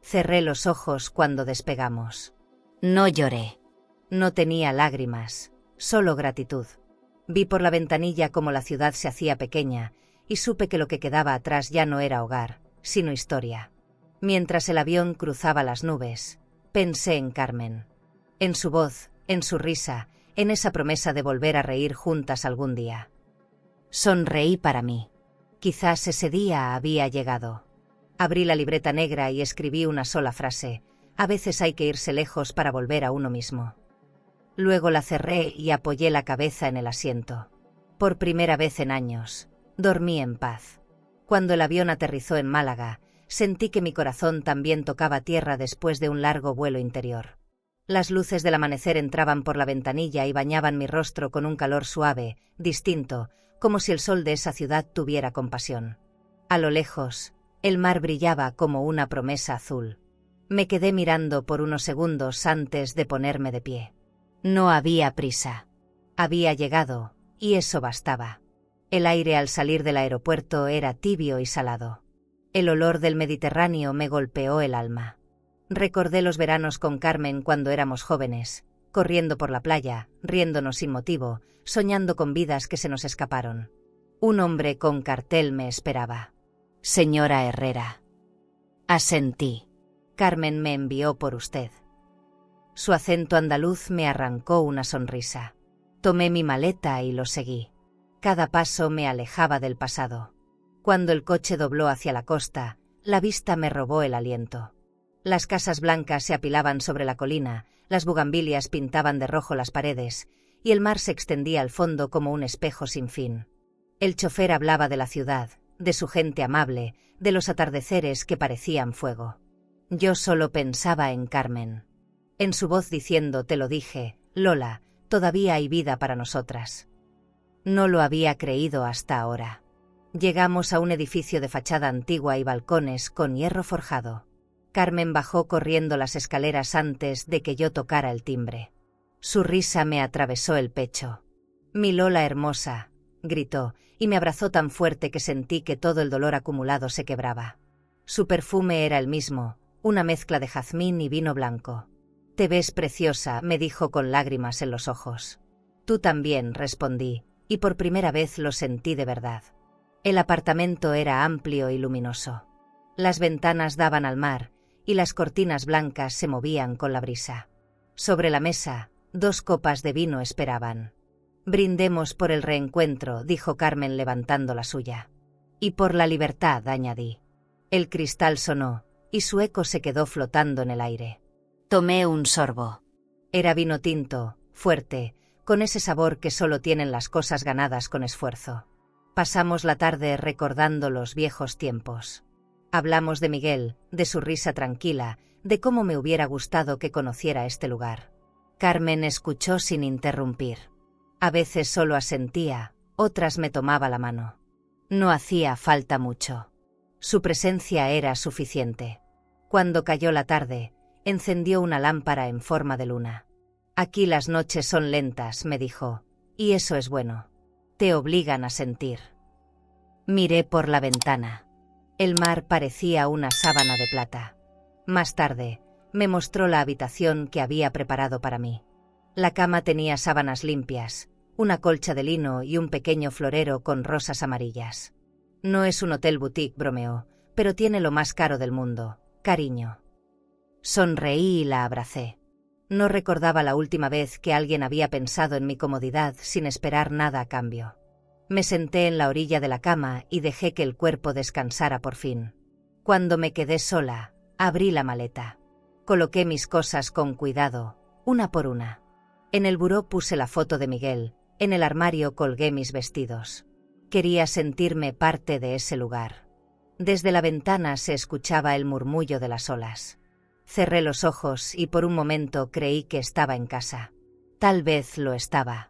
Cerré los ojos cuando despegamos. No lloré. No tenía lágrimas, solo gratitud. Vi por la ventanilla cómo la ciudad se hacía pequeña y supe que lo que quedaba atrás ya no era hogar, sino historia. Mientras el avión cruzaba las nubes, pensé en Carmen. En su voz, en su risa, en esa promesa de volver a reír juntas algún día. Sonreí para mí. Quizás ese día había llegado. Abrí la libreta negra y escribí una sola frase. A veces hay que irse lejos para volver a uno mismo. Luego la cerré y apoyé la cabeza en el asiento. Por primera vez en años, dormí en paz. Cuando el avión aterrizó en Málaga, sentí que mi corazón también tocaba tierra después de un largo vuelo interior. Las luces del amanecer entraban por la ventanilla y bañaban mi rostro con un calor suave, distinto, como si el sol de esa ciudad tuviera compasión. A lo lejos, el mar brillaba como una promesa azul. Me quedé mirando por unos segundos antes de ponerme de pie. No había prisa. Había llegado, y eso bastaba. El aire al salir del aeropuerto era tibio y salado. El olor del Mediterráneo me golpeó el alma. Recordé los veranos con Carmen cuando éramos jóvenes, corriendo por la playa, riéndonos sin motivo, soñando con vidas que se nos escaparon. Un hombre con cartel me esperaba. Señora Herrera. Asentí. Carmen me envió por usted. Su acento andaluz me arrancó una sonrisa. Tomé mi maleta y lo seguí. Cada paso me alejaba del pasado. Cuando el coche dobló hacia la costa, la vista me robó el aliento. Las casas blancas se apilaban sobre la colina, las bugambilias pintaban de rojo las paredes, y el mar se extendía al fondo como un espejo sin fin. El chofer hablaba de la ciudad, de su gente amable, de los atardeceres que parecían fuego. Yo solo pensaba en Carmen. En su voz diciendo: te lo dije, Lola, todavía hay vida para nosotras. No lo había creído hasta ahora. Llegamos a un edificio de fachada antigua y balcones con hierro forjado. Carmen bajó corriendo las escaleras antes de que yo tocara el timbre. Su risa me atravesó el pecho. «Mi Lola hermosa», gritó, y me abrazó tan fuerte que sentí que todo el dolor acumulado se quebraba. Su perfume era el mismo, una mezcla de jazmín y vino blanco. «Te ves preciosa», me dijo con lágrimas en los ojos. «Tú también», respondí, y por primera vez lo sentí de verdad. El apartamento era amplio y luminoso. Las ventanas daban al mar, y las cortinas blancas se movían con la brisa. Sobre la mesa, 2 copas de vino esperaban. «Brindemos por el reencuentro», dijo Carmen levantando la suya. «Y por la libertad», añadí. El cristal sonó, y su eco se quedó flotando en el aire. Tomé un sorbo. Era vino tinto, fuerte, con ese sabor que solo tienen las cosas ganadas con esfuerzo. Pasamos la tarde recordando los viejos tiempos. Hablamos de Miguel, de su risa tranquila, de cómo me hubiera gustado que conociera este lugar. Carmen escuchó sin interrumpir. A veces solo asentía, otras me tomaba la mano. No hacía falta mucho. Su presencia era suficiente. Cuando cayó la tarde, encendió una lámpara en forma de luna. «Aquí las noches son lentas», me dijo, «y eso es bueno. Te obligan a sentir». Miré por la ventana. El mar parecía una sábana de plata. Más tarde, me mostró la habitación que había preparado para mí. La cama tenía sábanas limpias, una colcha de lino y un pequeño florero con rosas amarillas. «No es un hotel boutique», bromeó, «pero tiene lo más caro del mundo, cariño». Sonreí y la abracé. No recordaba la última vez que alguien había pensado en mi comodidad sin esperar nada a cambio. Me senté en la orilla de la cama y dejé que el cuerpo descansara por fin. Cuando me quedé sola, abrí la maleta. Coloqué mis cosas con cuidado, una por una. En el buró puse la foto de Miguel, en el armario colgué mis vestidos. Quería sentirme parte de ese lugar. Desde la ventana se escuchaba el murmullo de las olas. Cerré los ojos y por un momento creí que estaba en casa. Tal vez lo estaba.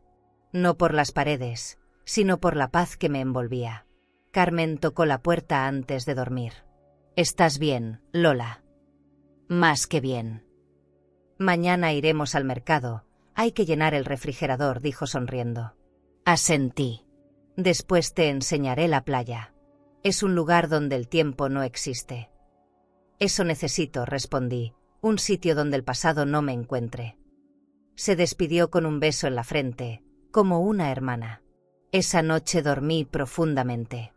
No por las paredes, sino por la paz que me envolvía. Carmen tocó la puerta antes de dormir. «¿Estás bien, Lola?» «Más que bien». «Mañana iremos al mercado. Hay que llenar el refrigerador», dijo sonriendo. Asentí. «Después te enseñaré la playa. Es un lugar donde el tiempo no existe». «Eso necesito», respondí, «un sitio donde el pasado no me encuentre». Se despidió con un beso en la frente, como una hermana. Esa noche dormí profundamente.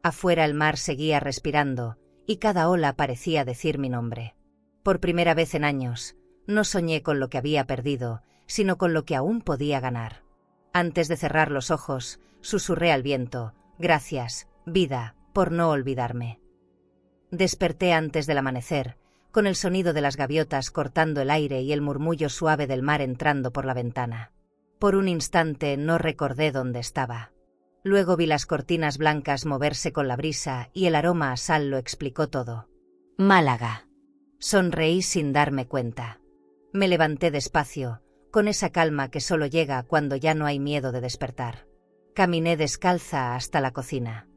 Afuera el mar seguía respirando, y cada ola parecía decir mi nombre. Por primera vez en años, no soñé con lo que había perdido, sino con lo que aún podía ganar. Antes de cerrar los ojos, susurré al viento: «Gracias, vida, por no olvidarme». Desperté antes del amanecer, con el sonido de las gaviotas cortando el aire y el murmullo suave del mar entrando por la ventana. Por un instante no recordé dónde estaba. Luego vi las cortinas blancas moverse con la brisa y el aroma a sal lo explicó todo. «Málaga». Sonreí sin darme cuenta. Me levanté despacio, con esa calma que solo llega cuando ya no hay miedo de despertar. Caminé descalza hasta la cocina.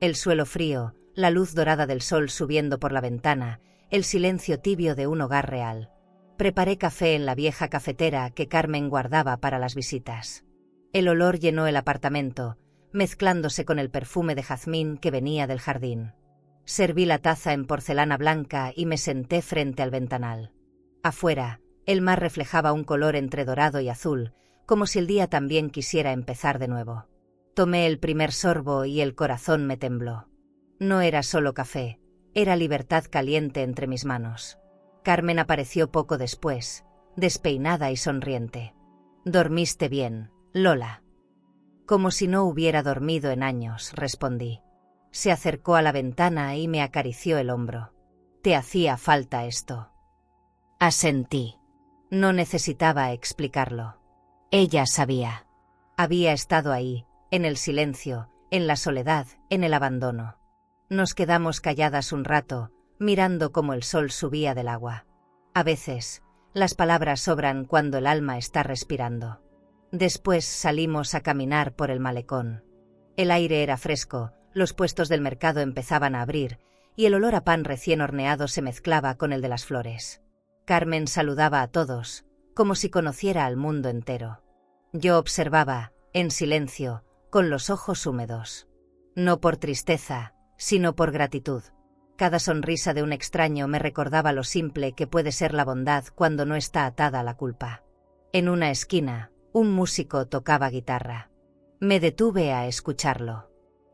El suelo frío, la luz dorada del sol subiendo por la ventana, el silencio tibio de un hogar real. Preparé café en la vieja cafetera que Carmen guardaba para las visitas. El olor llenó el apartamento, mezclándose con el perfume de jazmín que venía del jardín. Serví la taza en porcelana blanca y me senté frente al ventanal. Afuera, el mar reflejaba un color entre dorado y azul, como si el día también quisiera empezar de nuevo. Tomé el primer sorbo y el corazón me tembló. No era solo café, era libertad caliente entre mis manos. Carmen apareció poco después, despeinada y sonriente. «¿Dormiste bien, Lola?» «Como si no hubiera dormido en años», respondí. Se acercó a la ventana y me acarició el hombro. «Te hacía falta esto». Asentí. No necesitaba explicarlo. Ella sabía. Había estado ahí, en el silencio, en la soledad, en el abandono. Nos quedamos calladas un rato, mirando cómo el sol subía del agua. A veces, las palabras sobran cuando el alma está respirando. Después salimos a caminar por el malecón. El aire era fresco, los puestos del mercado empezaban a abrir, y el olor a pan recién horneado se mezclaba con el de las flores. Carmen saludaba a todos, como si conociera al mundo entero. Yo observaba, en silencio, con los ojos húmedos. No por tristeza, sino por gratitud. Cada sonrisa de un extraño me recordaba lo simple que puede ser la bondad cuando no está atada a la culpa. En una esquina, un músico tocaba guitarra. Me detuve a escucharlo.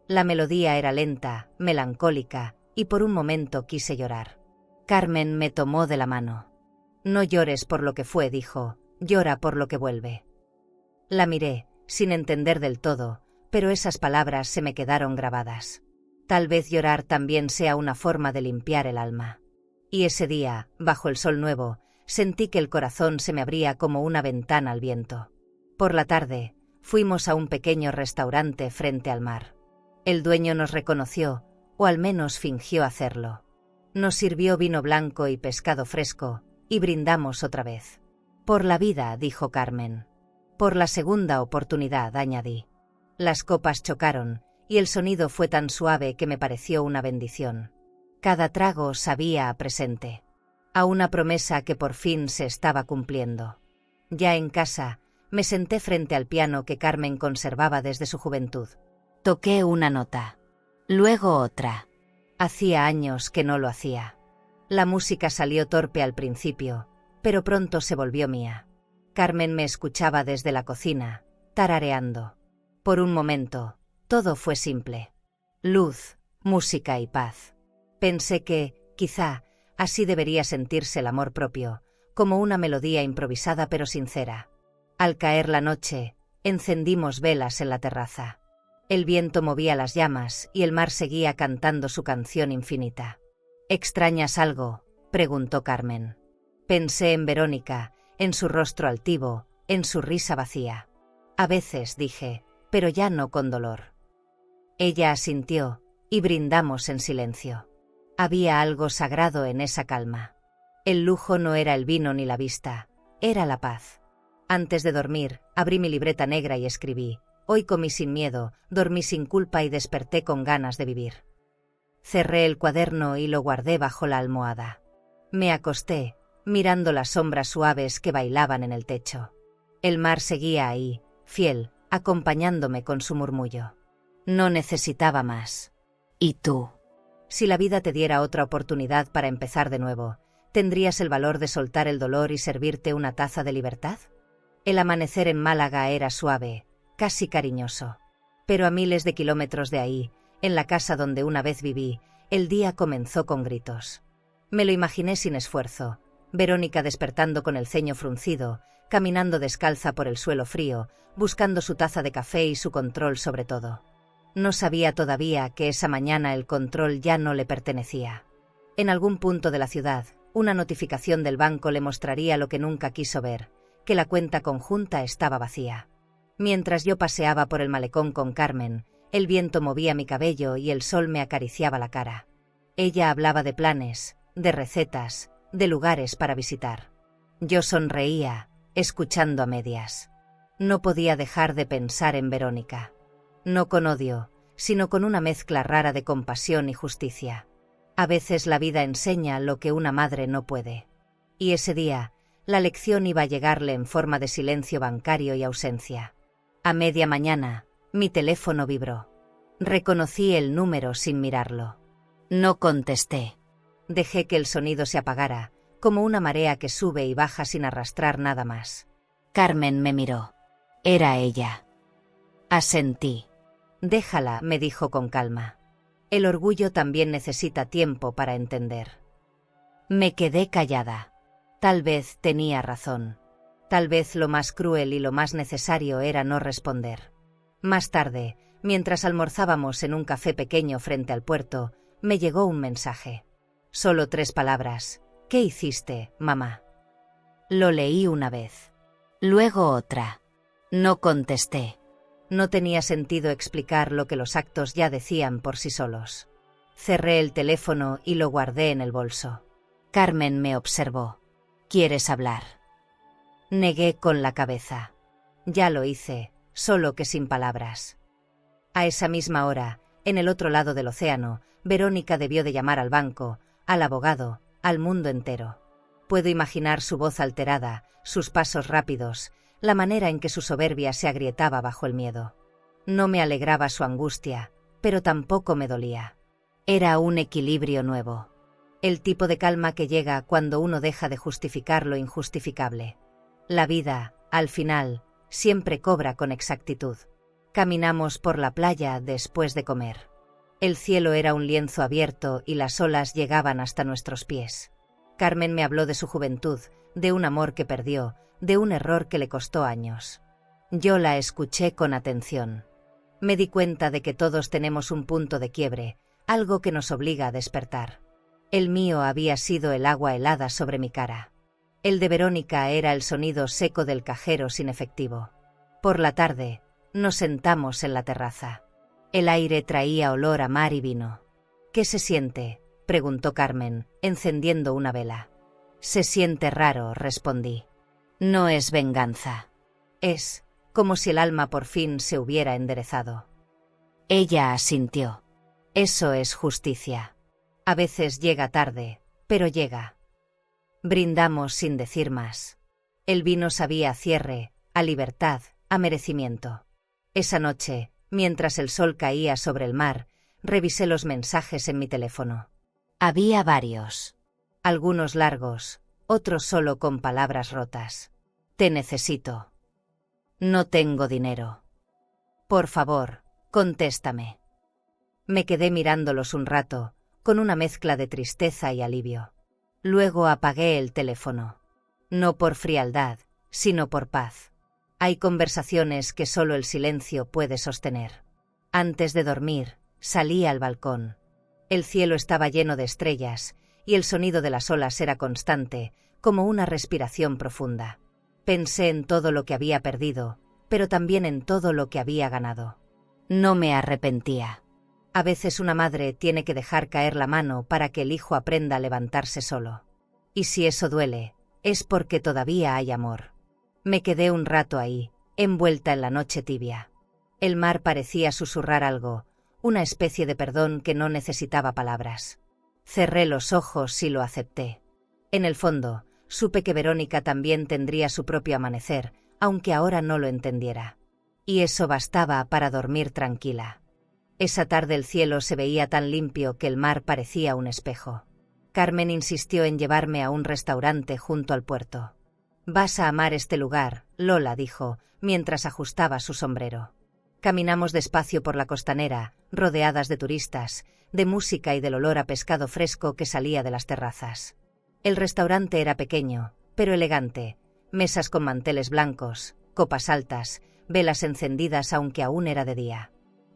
La melodía era lenta, melancólica, y por un momento quise llorar. Carmen me tomó de la mano. «No llores por lo que fue», dijo, «llora por lo que vuelve». La miré, sin entender del todo, pero esas palabras se me quedaron grabadas. Tal vez llorar también sea una forma de limpiar el alma. Y ese día, bajo el sol nuevo, sentí que el corazón se me abría como una ventana al viento. Por la tarde, fuimos a un pequeño restaurante frente al mar. El dueño nos reconoció, o al menos fingió hacerlo. Nos sirvió vino blanco y pescado fresco, y brindamos otra vez. «Por la vida», dijo Carmen. «Por la segunda oportunidad», añadí. Las copas chocaron, y el sonido fue tan suave que me pareció una bendición. Cada trago sabía a presente, a una promesa que por fin se estaba cumpliendo. Ya en casa, me senté frente al piano que Carmen conservaba desde su juventud. Toqué una nota, luego otra. Hacía años que no lo hacía. La música salió torpe al principio, pero pronto se volvió mía. Carmen me escuchaba desde la cocina, tarareando. Por un momento, todo fue simple. Luz, música y paz. Pensé que, quizá, así debería sentirse el amor propio, como una melodía improvisada pero sincera. Al caer la noche, encendimos velas en la terraza. El viento movía las llamas y el mar seguía cantando su canción infinita. «¿Extrañas algo?», preguntó Carmen. Pensé en Verónica, en su rostro altivo, en su risa vacía. «A veces», dije, «pero ya no con dolor». Ella asintió, y brindamos en silencio. Había algo sagrado en esa calma. El lujo no era el vino ni la vista, era la paz. Antes de dormir, abrí mi libreta negra y escribí: «Hoy comí sin miedo, dormí sin culpa y desperté con ganas de vivir». Cerré el cuaderno y lo guardé bajo la almohada. Me acosté, mirando las sombras suaves que bailaban en el techo. El mar seguía ahí, fiel, acompañándome con su murmullo. No necesitaba más. ¿Y tú? Si la vida te diera otra oportunidad para empezar de nuevo, ¿tendrías el valor de soltar el dolor y servirte una taza de libertad? El amanecer en Málaga era suave, casi cariñoso. Pero a miles de kilómetros de ahí, en la casa donde una vez viví, el día comenzó con gritos. Me lo imaginé sin esfuerzo. Verónica despertando con el ceño fruncido, caminando descalza por el suelo frío, buscando su taza de café y su control sobre todo. No sabía todavía que esa mañana el control ya no le pertenecía. En algún punto de la ciudad, una notificación del banco le mostraría lo que nunca quiso ver, que la cuenta conjunta estaba vacía. Mientras yo paseaba por el malecón con Carmen, el viento movía mi cabello y el sol me acariciaba la cara. Ella hablaba de planes, de recetas, de lugares para visitar. Yo sonreía, escuchando a medias. No podía dejar de pensar en Verónica. No con odio, sino con una mezcla rara de compasión y justicia. A veces la vida enseña lo que una madre no puede. Y ese día, la lección iba a llegarle en forma de silencio bancario y ausencia. A media mañana, mi teléfono vibró. Reconocí el número sin mirarlo. No contesté. Dejé que el sonido se apagara, como una marea que sube y baja sin arrastrar nada más. Carmen me miró. Era ella. Asentí. Déjala, me dijo con calma. El orgullo también necesita tiempo para entender. Me quedé callada. Tal vez tenía razón. Tal vez lo más cruel y lo más necesario era no responder. Más tarde, mientras almorzábamos en un café pequeño frente al puerto, me llegó un mensaje. Solo 3 palabras. ¿Qué hiciste, mamá? Lo leí una vez. Luego otra. No contesté. No tenía sentido explicar lo que los actos ya decían por sí solos. Cerré el teléfono y lo guardé en el bolso. Carmen me observó. ¿Quieres hablar? Negué con la cabeza. Ya lo hice, solo que sin palabras. A esa misma hora, en el otro lado del océano, Verónica debió de llamar al banco, al abogado, al mundo entero. Puedo imaginar su voz alterada, sus pasos rápidos, la manera en que su soberbia se agrietaba bajo el miedo. No me alegraba su angustia, pero tampoco me dolía. Era un equilibrio nuevo. El tipo de calma que llega cuando uno deja de justificar lo injustificable. La vida, al final, siempre cobra con exactitud. Caminamos por la playa después de comer. El cielo era un lienzo abierto y las olas llegaban hasta nuestros pies. Carmen me habló de su juventud, de un amor que perdió, de un error que le costó años. Yo la escuché con atención. Me di cuenta de que todos tenemos un punto de quiebre, algo que nos obliga a despertar. El mío había sido el agua helada sobre mi cara. El de Verónica era el sonido seco del cajero sin efectivo. Por la tarde, nos sentamos en la terraza. El aire traía olor a mar y vino. ¿Qué se siente?, preguntó Carmen, encendiendo una vela. Se siente raro, respondí. No es venganza. Es como si el alma por fin se hubiera enderezado. Ella asintió. Eso es justicia. A veces llega tarde, pero llega. Brindamos sin decir más. El vino sabía a cierre, a libertad, a merecimiento. Esa noche, mientras el sol caía sobre el mar, revisé los mensajes en mi teléfono. Había varios. Algunos largos, otros solo con palabras rotas. Te necesito. No tengo dinero. Por favor, contéstame. Me quedé mirándolos un rato, con una mezcla de tristeza y alivio. Luego apagué el teléfono. No por frialdad, sino por paz. Hay conversaciones que solo el silencio puede sostener. Antes de dormir, salí al balcón. El cielo estaba lleno de estrellas, y el sonido de las olas era constante, como una respiración profunda. Pensé en todo lo que había perdido, pero también en todo lo que había ganado. No me arrepentía. A veces una madre tiene que dejar caer la mano para que el hijo aprenda a levantarse solo. Y si eso duele, es porque todavía hay amor. Me quedé un rato ahí, envuelta en la noche tibia. El mar parecía susurrar algo, una especie de perdón que no necesitaba palabras. Cerré los ojos y lo acepté. En el fondo, supe que Verónica también tendría su propio amanecer, aunque ahora no lo entendiera. Y eso bastaba para dormir tranquila. Esa tarde el cielo se veía tan limpio que el mar parecía un espejo. Carmen insistió en llevarme a un restaurante junto al puerto. Vas a amar este lugar, Lola dijo, mientras ajustaba su sombrero. Caminamos despacio por la costanera, rodeadas de turistas, de música y del olor a pescado fresco que salía de las terrazas. El restaurante era pequeño, pero elegante, mesas con manteles blancos, copas altas, velas encendidas aunque aún era de día.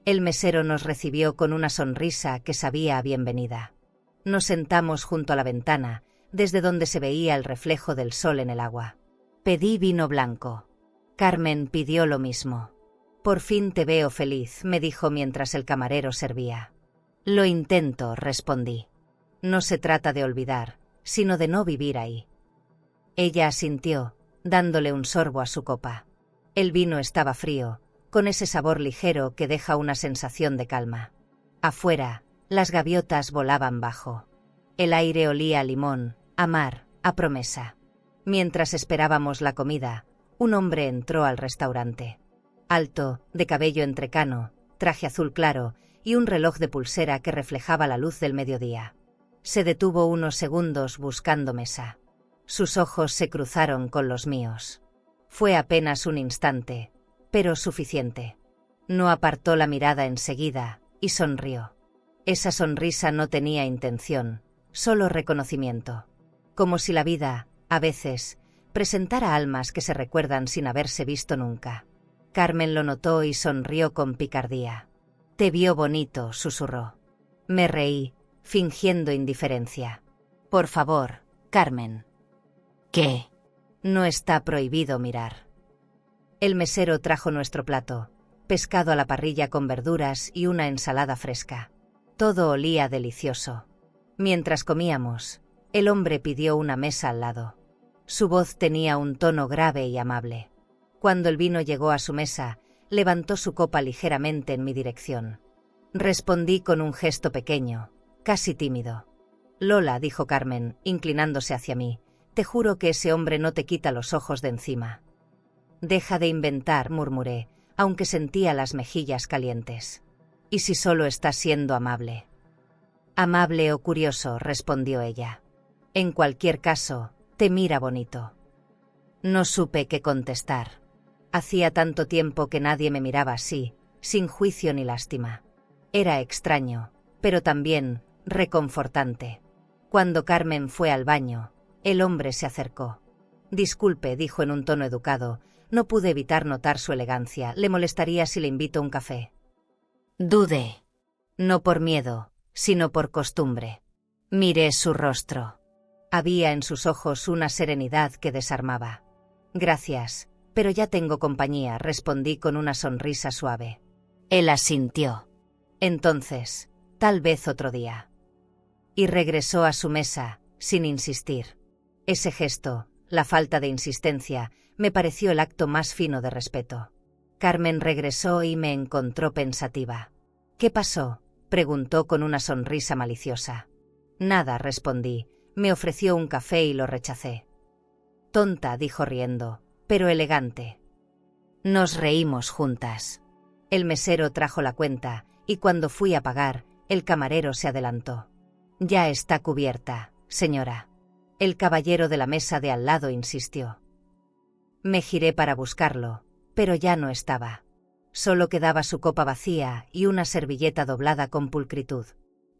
El mesero nos recibió con una sonrisa que sabía a bienvenida. Nos sentamos junto a la ventana, desde donde se veía el reflejo del sol en el agua. Pedí vino blanco. Carmen pidió lo mismo. Por fin te veo feliz, me dijo mientras el camarero servía. Lo intento, respondí. No se trata de olvidar, sino de no vivir ahí. Ella asintió, dándole un sorbo a su copa. El vino estaba frío, con ese sabor ligero que deja una sensación de calma. Afuera, las gaviotas volaban bajo. El aire olía a limón, a mar, a promesa. Mientras esperábamos la comida, un hombre entró al restaurante. Alto, de cabello entrecano, traje azul claro y un reloj de pulsera que reflejaba la luz del mediodía. Se detuvo unos segundos buscando mesa. Sus ojos se cruzaron con los míos. Fue apenas un instante, pero suficiente. No apartó la mirada enseguida y sonrió. Esa sonrisa no tenía intención, solo reconocimiento. Como si la vida, A veces, presentar a almas que se recuerdan sin haberse visto nunca. Carmen lo notó y sonrió con picardía. «Te vio bonito», susurró. Me reí, fingiendo indiferencia. «Por favor, Carmen». «¿Qué?» «No está prohibido mirar». El mesero trajo nuestro plato, pescado a la parrilla con verduras y una ensalada fresca. Todo olía delicioso. Mientras comíamos, el hombre pidió una mesa al lado. Su voz tenía un tono grave y amable. Cuando el vino llegó a su mesa, levantó su copa ligeramente en mi dirección. Respondí con un gesto pequeño, casi tímido. «Lola», dijo Carmen, inclinándose hacia mí, «te juro que ese hombre no te quita los ojos de encima». «Deja de inventar», murmuré, aunque sentía las mejillas calientes. «¿Y si solo estás siendo amable?» «Amable o curioso», respondió ella. «En cualquier caso, te mira bonito». No supe qué contestar. Hacía tanto tiempo que nadie me miraba así, sin juicio ni lástima. Era extraño, pero también reconfortante. Cuando Carmen fue al baño, el hombre se acercó. «Disculpe», dijo en un tono educado, no pude evitar notar su elegancia. «¿Le molestaría si le invito un café?» Dudé. No por miedo, sino por costumbre. Miré su rostro. Había en sus ojos una serenidad que desarmaba. «Gracias, pero ya tengo compañía», respondí con una sonrisa suave. Él asintió. «Entonces, tal vez otro día». Y regresó a su mesa, sin insistir. Ese gesto, la falta de insistencia, me pareció el acto más fino de respeto. Carmen regresó y me encontró pensativa. «¿Qué pasó?», preguntó con una sonrisa maliciosa. «Nada», respondí. Me ofreció un café y lo rechacé. «Tonta», dijo riendo, «pero elegante». Nos reímos juntas. El mesero trajo la cuenta, y cuando fui a pagar, el camarero se adelantó. «Ya está cubierta, señora». El caballero de la mesa de al lado insistió. Me giré para buscarlo, pero ya no estaba. Solo quedaba su copa vacía y una servilleta doblada con pulcritud.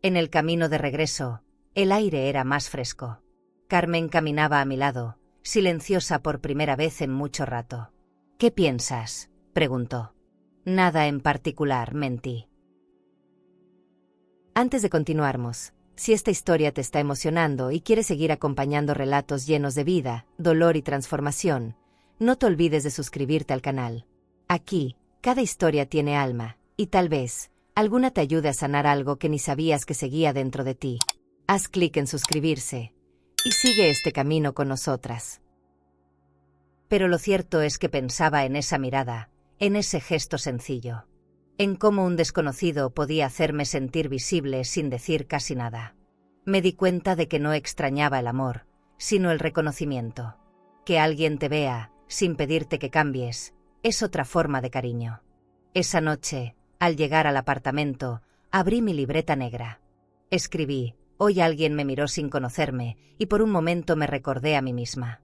En el camino de regreso, el aire era más fresco. Carmen caminaba a mi lado, silenciosa por primera vez en mucho rato. «¿Qué piensas?», preguntó. «Nada en particular», mentí. Antes de continuarmos, si esta historia te está emocionando y quieres seguir acompañando relatos llenos de vida, dolor y transformación, no te olvides de suscribirte al canal. Aquí, cada historia tiene alma, y tal vez, alguna te ayude a sanar algo que ni sabías que seguía dentro de ti. Haz clic en suscribirse, y sigue este camino con nosotras. Pero lo cierto es que pensaba en esa mirada, en ese gesto sencillo, en cómo un desconocido podía hacerme sentir visible sin decir casi nada. Me di cuenta de que no extrañaba el amor, sino el reconocimiento. Que alguien te vea, sin pedirte que cambies, es otra forma de cariño. Esa noche, al llegar al apartamento, abrí mi libreta negra. Escribí: «Hoy alguien me miró sin conocerme», y por un momento me recordé a mí misma.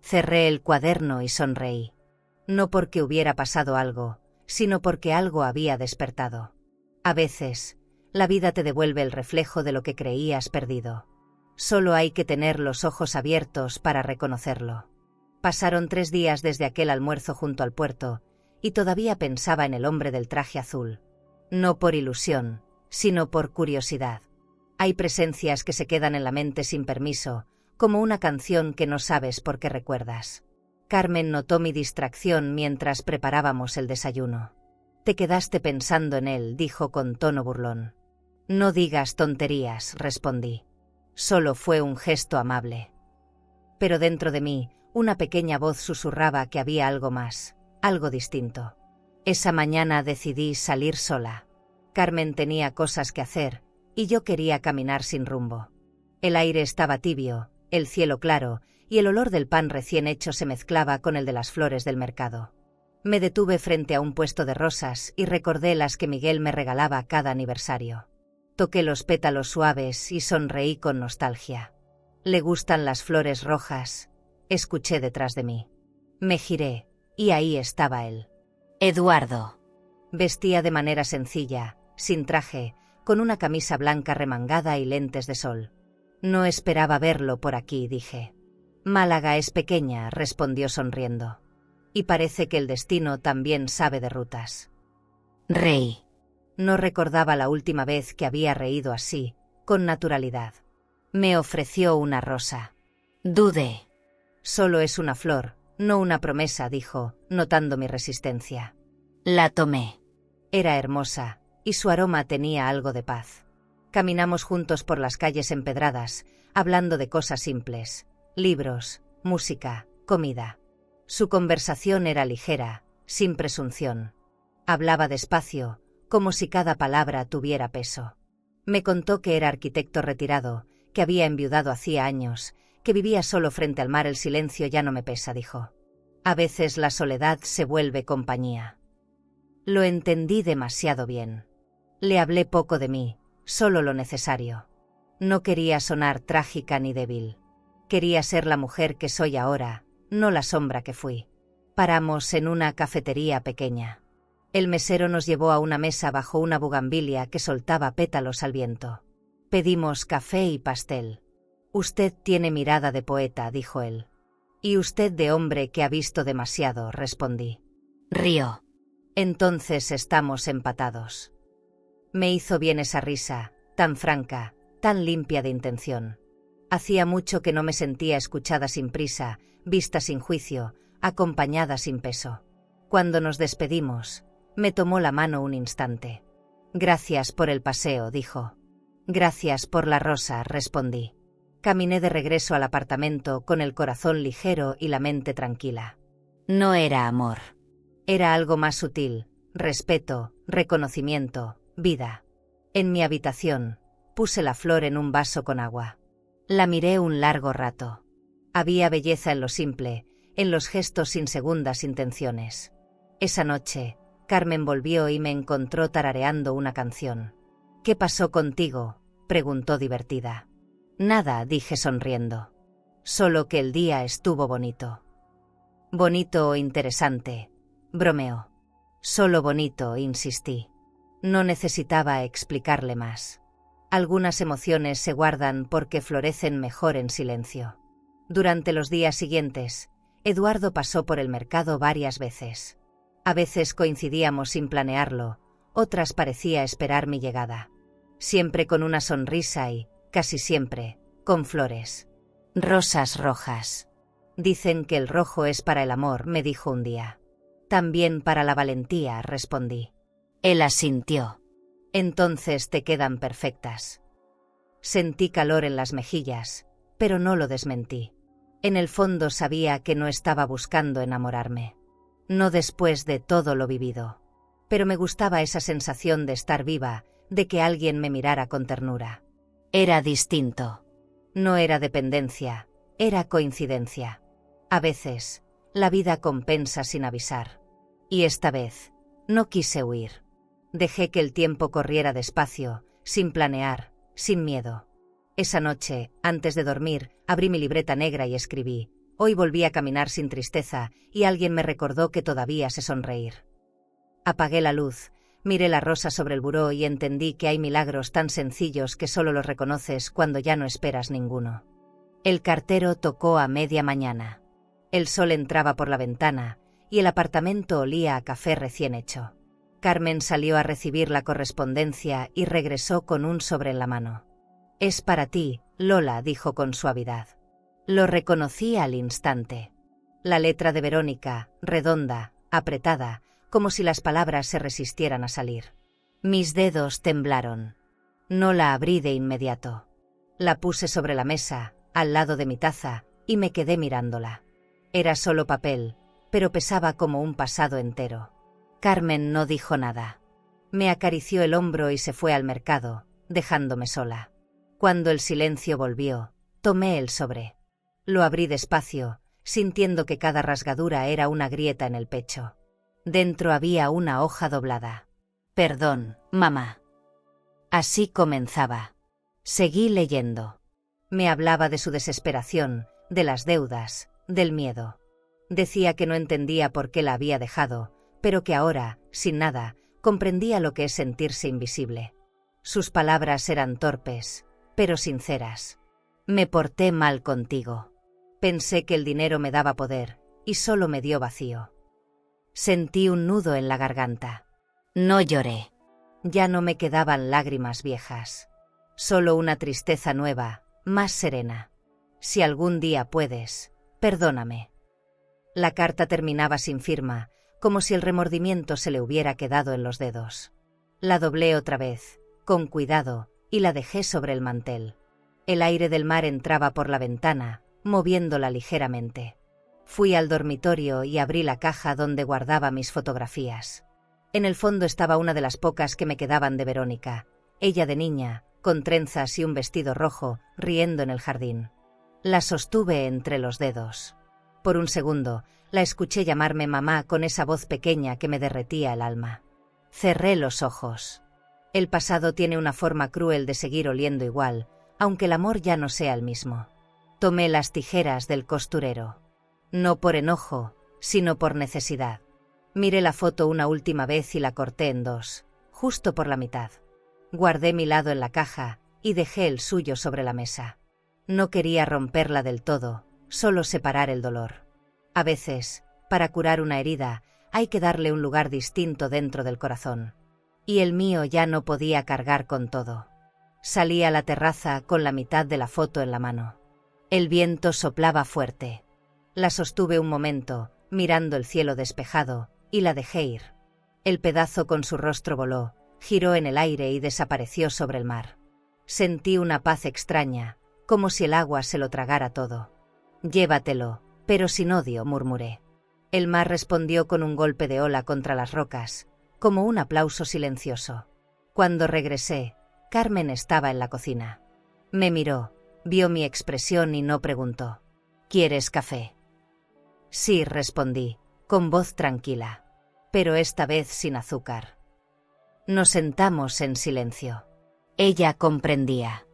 Cerré el cuaderno y sonreí. No porque hubiera pasado algo, sino porque algo había despertado. A veces, la vida te devuelve el reflejo de lo que creías perdido. Solo hay que tener los ojos abiertos para reconocerlo. Pasaron 3 días desde aquel almuerzo junto al puerto, y todavía pensaba en el hombre del traje azul. No por ilusión, sino por curiosidad. Hay presencias que se quedan en la mente sin permiso, como una canción que no sabes por qué recuerdas. Carmen notó mi distracción mientras preparábamos el desayuno. «Te quedaste pensando en él», dijo con tono burlón. «No digas tonterías», respondí. Solo fue un gesto amable. Pero dentro de mí, una pequeña voz susurraba que había algo más, algo distinto. Esa mañana decidí salir sola. Carmen tenía cosas que hacer, y yo quería caminar sin rumbo. El aire estaba tibio, el cielo claro, y el olor del pan recién hecho se mezclaba con el de las flores del mercado. Me detuve frente a un puesto de rosas y recordé las que Miguel me regalaba cada aniversario. Toqué los pétalos suaves y sonreí con nostalgia. «¿Le gustan las flores rojas?», escuché detrás de mí. Me giré, y ahí estaba él. Eduardo. Vestía de manera sencilla, sin traje, con una camisa blanca remangada y lentes de sol. «No esperaba verlo por aquí», dije. Málaga es pequeña, respondió sonriendo. Y parece que el destino también sabe de rutas. Reí. No recordaba la última vez que había reído así, con naturalidad. Me ofreció una rosa. Dudé. Solo es una flor, no una promesa, dijo, notando mi resistencia. La tomé. Era hermosa, y su aroma tenía algo de paz. Caminamos juntos por las calles empedradas, hablando de cosas simples, libros, música, comida. Su conversación era ligera, sin presunción. Hablaba despacio, como si cada palabra tuviera peso. Me contó que era arquitecto retirado, que había enviudado hacía años, que vivía solo frente al mar. El silencio ya no me pesa, dijo. A veces la soledad se vuelve compañía. Lo entendí demasiado bien. Le hablé poco de mí, solo lo necesario. No quería sonar trágica ni débil. Quería ser la mujer que soy ahora, no la sombra que fui. Paramos en una cafetería pequeña. El mesero nos llevó a una mesa bajo una bugambilia que soltaba pétalos al viento. Pedimos café y pastel. Usted tiene mirada de poeta, dijo él. Y usted de hombre que ha visto demasiado, respondí. Rió. Entonces estamos empatados. Me hizo bien esa risa, tan franca, tan limpia de intención. Hacía mucho que no me sentía escuchada sin prisa, vista sin juicio, acompañada sin peso. Cuando nos despedimos, me tomó la mano un instante. Gracias por el paseo, dijo. Gracias por la rosa, respondí. Caminé de regreso al apartamento con el corazón ligero y la mente tranquila. No era amor. Era algo más sutil, respeto, reconocimiento, vida. En mi habitación, puse la flor en un vaso con agua. La miré un largo rato. Había belleza en lo simple, en los gestos sin segundas intenciones. Esa noche, Carmen volvió y me encontró tarareando una canción. ¿Qué pasó contigo?, preguntó divertida. Nada, dije sonriendo. Solo que el día estuvo bonito. Bonito o interesante, bromeó. Solo bonito, insistí. No necesitaba explicarle más. Algunas emociones se guardan porque florecen mejor en silencio. Durante los días siguientes, Eduardo pasó por el mercado varias veces. A veces coincidíamos sin planearlo, otras parecía esperar mi llegada. Siempre con una sonrisa y, casi siempre, con flores. Rosas rojas. Dicen que el rojo es para el amor, me dijo un día. También para la valentía, respondí. Él asintió. Entonces te quedan perfectas. Sentí calor en las mejillas, pero no lo desmentí. En el fondo sabía que no estaba buscando enamorarme. No después de todo lo vivido. Pero me gustaba esa sensación de estar viva, de que alguien me mirara con ternura. Era distinto. No era dependencia, era coincidencia. A veces, la vida compensa sin avisar. Y esta vez, no quise huir. Dejé que el tiempo corriera despacio, sin planear, sin miedo. Esa noche, antes de dormir, abrí mi libreta negra y escribí. Hoy volví a caminar sin tristeza, y alguien me recordó que todavía sé sonreír. Apagué la luz, miré la rosa sobre el buró y entendí que hay milagros tan sencillos que solo los reconoces cuando ya no esperas ninguno. El cartero tocó a media mañana. El sol entraba por la ventana, y el apartamento olía a café recién hecho. Carmen salió a recibir la correspondencia y regresó con un sobre en la mano. «Es para ti, Lola», dijo con suavidad. Lo reconocí al instante. La letra de Verónica, redonda, apretada, como si las palabras se resistieran a salir. Mis dedos temblaron. No la abrí de inmediato. La puse sobre la mesa, al lado de mi taza, y me quedé mirándola. Era solo papel, pero pesaba como un pasado entero. Carmen no dijo nada. Me acarició el hombro y se fue al mercado, dejándome sola. Cuando el silencio volvió, tomé el sobre. Lo abrí despacio, sintiendo que cada rasgadura era una grieta en el pecho. Dentro había una hoja doblada. «Perdón, mamá». Así comenzaba. Seguí leyendo. Me hablaba de su desesperación, de las deudas, del miedo. Decía que no entendía por qué la había dejado, pero que ahora, sin nada, comprendía lo que es sentirse invisible. Sus palabras eran torpes, pero sinceras. Me porté mal contigo. Pensé que el dinero me daba poder, y solo me dio vacío. Sentí un nudo en la garganta. No lloré. Ya no me quedaban lágrimas viejas. Solo una tristeza nueva, más serena. Si algún día puedes, perdóname. La carta terminaba sin firma, como si el remordimiento se le hubiera quedado en los dedos. La doblé otra vez, con cuidado, y la dejé sobre el mantel. El aire del mar entraba por la ventana, moviéndola ligeramente. Fui al dormitorio y abrí la caja donde guardaba mis fotografías. En el fondo estaba una de las pocas que me quedaban de Verónica, ella de niña, con trenzas y un vestido rojo, riendo en el jardín. La sostuve entre los dedos. Por un segundo, la escuché llamarme mamá con esa voz pequeña que me derretía el alma. Cerré los ojos. El pasado tiene una forma cruel de seguir oliendo igual, aunque el amor ya no sea el mismo. Tomé las tijeras del costurero. No por enojo, sino por necesidad. Miré la foto una última vez y la corté en dos, justo por la mitad. Guardé mi lado en la caja y dejé el suyo sobre la mesa. No quería romperla del todo, solo separar el dolor. A veces, para curar una herida, hay que darle un lugar distinto dentro del corazón. Y el mío ya no podía cargar con todo. Salí a la terraza con la mitad de la foto en la mano. El viento soplaba fuerte. La sostuve un momento, mirando el cielo despejado, y la dejé ir. El pedazo con su rostro voló, giró en el aire y desapareció sobre el mar. Sentí una paz extraña, como si el agua se lo tragara todo. Llévatelo, pero sin odio, murmuré. El mar respondió con un golpe de ola contra las rocas, como un aplauso silencioso. Cuando regresé, Carmen estaba en la cocina. Me miró, vio mi expresión y no preguntó. ¿Quieres café? Sí, respondí, con voz tranquila, pero esta vez sin azúcar. Nos sentamos en silencio. Ella comprendía.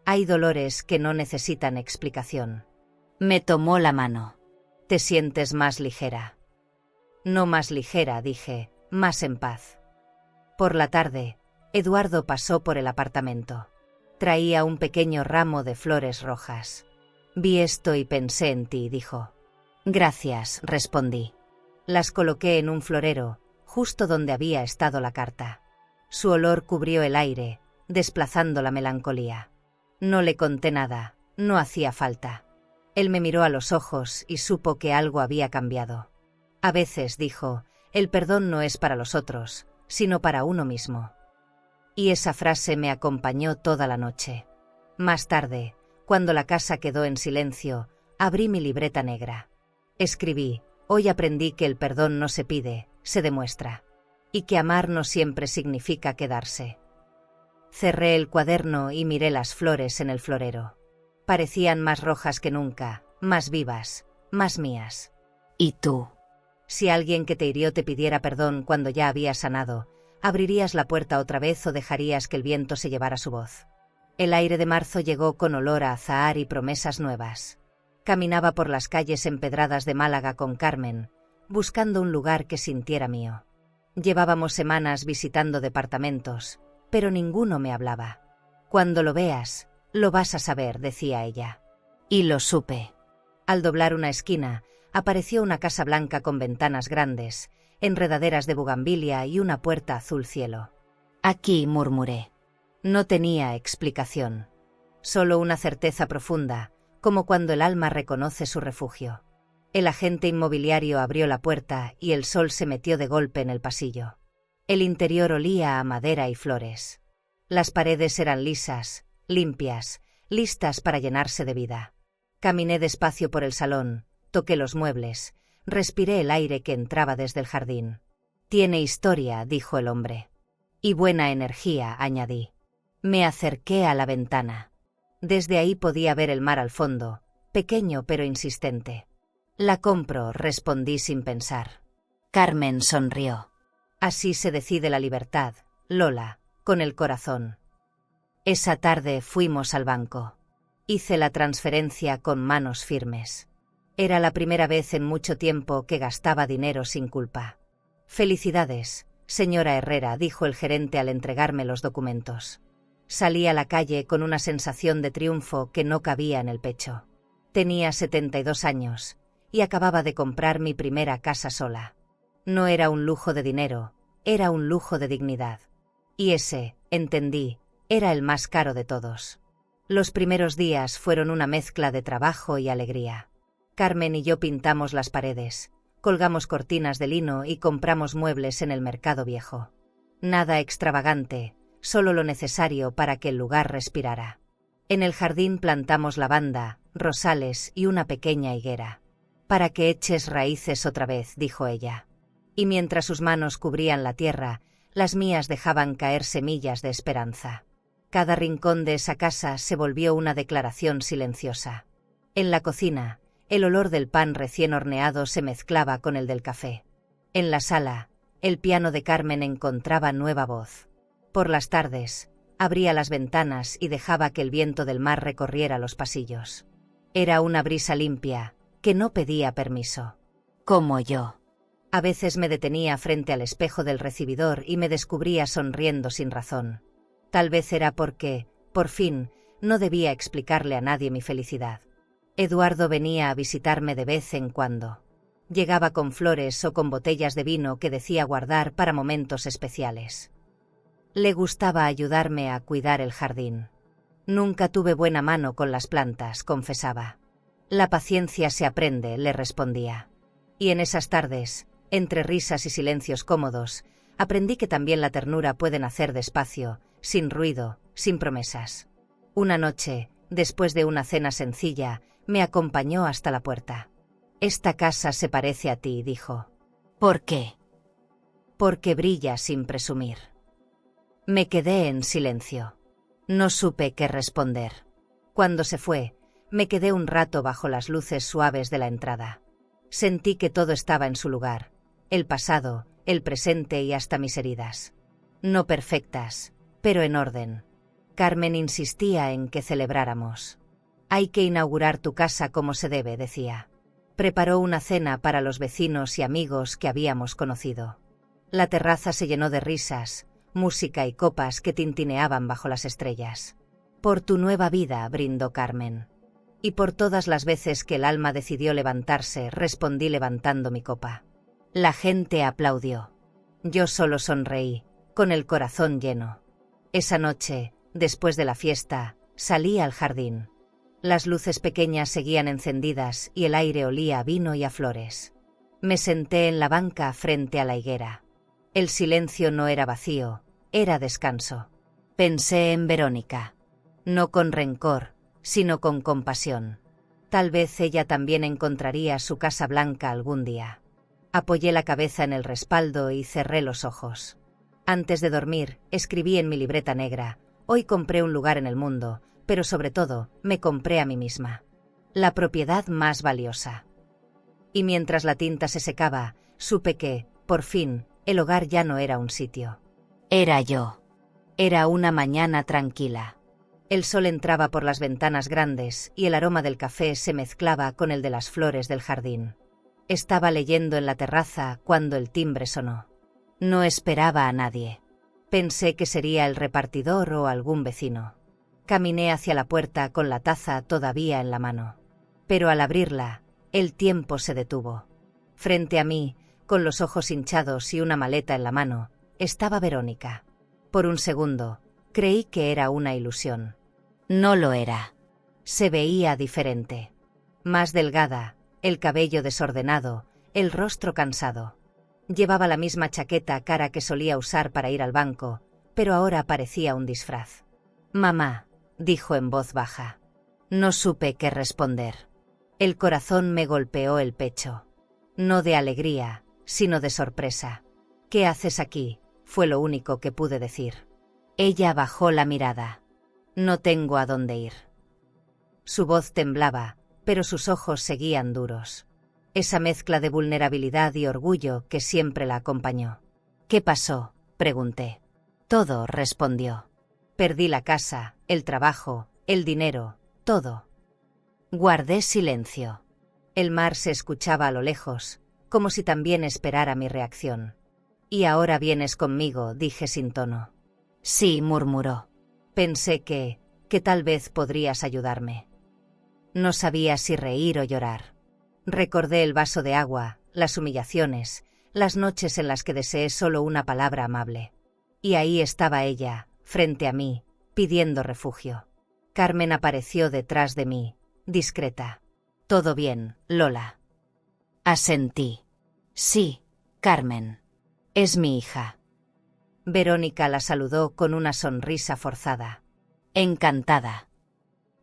Hay dolores que no necesitan explicación. Me tomó la mano. ¿Te sientes más ligera? No más ligera, dije, más en paz. Por la tarde, Eduardo pasó por el apartamento. Traía un pequeño ramo de flores rojas. Vi esto y pensé en ti, dijo. Gracias, respondí. Las coloqué en un florero, justo donde había estado la carta. Su olor cubrió el aire, desplazando la melancolía. No le conté nada, no hacía falta. Él me miró a los ojos y supo que algo había cambiado. A veces, dijo, el perdón no es para los otros, sino para uno mismo. Y esa frase me acompañó toda la noche. Más tarde, cuando la casa quedó en silencio, abrí mi libreta negra. Escribí, hoy aprendí que el perdón no se pide, se demuestra. Y que amar no siempre significa quedarse. Cerré el cuaderno y miré las flores en el florero. Parecían más rojas que nunca, más vivas, más mías. ¿Y tú? Si alguien que te hirió te pidiera perdón cuando ya había sanado, ¿abrirías la puerta otra vez o dejarías que el viento se llevara su voz? El aire de marzo llegó con olor a azahar y promesas nuevas. Caminaba por las calles empedradas de Málaga con Carmen, buscando un lugar que sintiera mío. Llevábamos semanas visitando departamentos, pero ninguno me hablaba. Cuando lo veas, lo vas a saber, decía ella. Y lo supe. Al doblar una esquina, apareció una casa blanca con ventanas grandes, enredaderas de bugambilia y una puerta azul cielo. Aquí, murmuré. No tenía explicación. Solo una certeza profunda, como cuando el alma reconoce su refugio. El agente inmobiliario abrió la puerta y el sol se metió de golpe en el pasillo. El interior olía a madera y flores. Las paredes eran lisas, limpias, listas para llenarse de vida. Caminé despacio por el salón, toqué los muebles, respiré el aire que entraba desde el jardín. Tiene historia, dijo el hombre. Y buena energía, añadí. Me acerqué a la ventana. Desde ahí podía ver el mar al fondo, pequeño pero insistente. La compro, respondí sin pensar. Carmen sonrió. Así se decide la libertad, Lola, con el corazón. Esa tarde fuimos al banco. Hice la transferencia con manos firmes. Era la primera vez en mucho tiempo que gastaba dinero sin culpa. Felicidades, señora Herrera, dijo el gerente al entregarme los documentos. Salí a la calle con una sensación de triunfo que no cabía en el pecho. Tenía 72 años, y acababa de comprar mi primera casa sola. No era un lujo de dinero, era un lujo de dignidad. Y ese, entendí, era el más caro de todos. Los primeros días fueron una mezcla de trabajo y alegría. Carmen y yo pintamos las paredes, colgamos cortinas de lino y compramos muebles en el mercado viejo. Nada extravagante, solo lo necesario para que el lugar respirara. En el jardín plantamos lavanda, rosales y una pequeña higuera. Para que eches raíces otra vez, dijo ella. Y mientras sus manos cubrían la tierra, las mías dejaban caer semillas de esperanza. Cada rincón de esa casa se volvió una declaración silenciosa. En la cocina, el olor del pan recién horneado se mezclaba con el del café. En la sala, el piano de Carmen encontraba nueva voz. Por las tardes, abría las ventanas y dejaba que el viento del mar recorriera los pasillos. Era una brisa limpia, que no pedía permiso. Como yo. A veces me detenía frente al espejo del recibidor y me descubría sonriendo sin razón. Tal vez era porque, por fin, no debía explicarle a nadie mi felicidad. Eduardo venía a visitarme de vez en cuando. Llegaba con flores o con botellas de vino que decía guardar para momentos especiales. Le gustaba ayudarme a cuidar el jardín. Nunca tuve buena mano con las plantas, confesaba. La paciencia se aprende, le respondía. Y en esas tardes, entre risas y silencios cómodos, aprendí que también la ternura puede nacer despacio, sin ruido, sin promesas. Una noche, después de una cena sencilla, me acompañó hasta la puerta. «Esta casa se parece a ti», dijo. ¿Por qué? «Porque brilla sin presumir». Me quedé en silencio. No supe qué responder. Cuando se fue, me quedé un rato bajo las luces suaves de la entrada. Sentí que todo estaba en su lugar, el pasado, el presente y hasta mis heridas. No perfectas, pero en orden. Carmen insistía en que celebráramos. «Hay que inaugurar tu casa como se debe», decía. Preparó una cena para los vecinos y amigos que habíamos conocido. La terraza se llenó de risas, música y copas que tintineaban bajo las estrellas. «Por tu nueva vida», brindó Carmen. Y por todas las veces que el alma decidió levantarse, respondí levantando mi copa. La gente aplaudió. Yo solo sonreí, con el corazón lleno. Esa noche, después de la fiesta, salí al jardín. Las luces pequeñas seguían encendidas y el aire olía a vino y a flores. Me senté en la banca frente a la higuera. El silencio no era vacío, era descanso. Pensé en Verónica. No con rencor, sino con compasión. Tal vez ella también encontraría su casa blanca algún día. Apoyé la cabeza en el respaldo y cerré los ojos. Antes de dormir, escribí en mi libreta negra: «Hoy compré un lugar en el mundo, pero sobre todo, me compré a mí misma. La propiedad más valiosa». Y mientras la tinta se secaba, supe que, por fin, el hogar ya no era un sitio. Era yo. Era una mañana tranquila. El sol entraba por las ventanas grandes y el aroma del café se mezclaba con el de las flores del jardín. Estaba leyendo en la terraza cuando el timbre sonó. No esperaba a nadie. Pensé que sería el repartidor o algún vecino. Caminé hacia la puerta con la taza todavía en la mano. Pero al abrirla, el tiempo se detuvo. Frente a mí, con los ojos hinchados y una maleta en la mano, estaba Verónica. Por un segundo, creí que era una ilusión. No lo era. Se veía diferente. Más delgada, el cabello desordenado, el rostro cansado. Llevaba la misma chaqueta cara que solía usar para ir al banco, pero ahora parecía un disfraz. «Mamá», dijo en voz baja. No supe qué responder. El corazón me golpeó el pecho. No de alegría, sino de sorpresa. «¿Qué haces aquí?», fue lo único que pude decir. Ella bajó la mirada. «No tengo a dónde ir». Su voz temblaba, pero sus ojos seguían duros. Esa mezcla de vulnerabilidad y orgullo que siempre la acompañó. «¿Qué pasó?», pregunté. «Todo», respondió. «Perdí la casa, el trabajo, el dinero, todo». Guardé silencio. El mar se escuchaba a lo lejos, como si también esperara mi reacción. «¿Y ahora vienes conmigo?», dije sin tono. «Sí», murmuró. «Pensé que tal vez podrías ayudarme». No sabía si reír o llorar. Recordé el vaso de agua, las humillaciones, las noches en las que deseé solo una palabra amable. Y ahí estaba ella, frente a mí, pidiendo refugio. Carmen apareció detrás de mí, discreta. «Todo bien, Lola». Asentí. Sí, Carmen. Es mi hija. Verónica la saludó con una sonrisa forzada. Encantada.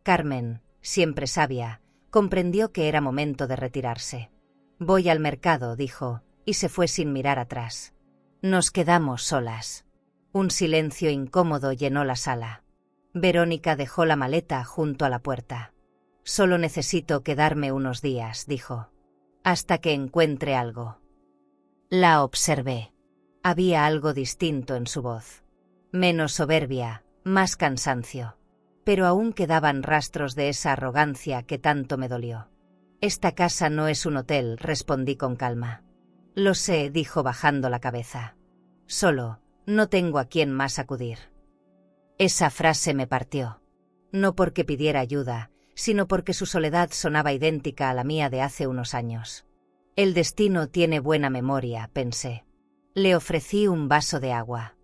Carmen, siempre sabia, comprendió que era momento de retirarse. «Voy al mercado», dijo, y se fue sin mirar atrás. Nos quedamos solas. Un silencio incómodo llenó la sala. Verónica dejó la maleta junto a la puerta. «Solo necesito quedarme unos días», dijo. «Hasta que encuentre algo». La observé. Había algo distinto en su voz. Menos soberbia, más cansancio. Pero aún quedaban rastros de esa arrogancia que tanto me dolió. «Esta casa no es un hotel», respondí con calma. «Lo sé», dijo bajando la cabeza. «Solo, no tengo a quién más acudir». Esa frase me partió. No porque pidiera ayuda, sino porque su soledad sonaba idéntica a la mía de hace unos años. «El destino tiene buena memoria», pensé. Le ofrecí un vaso de agua.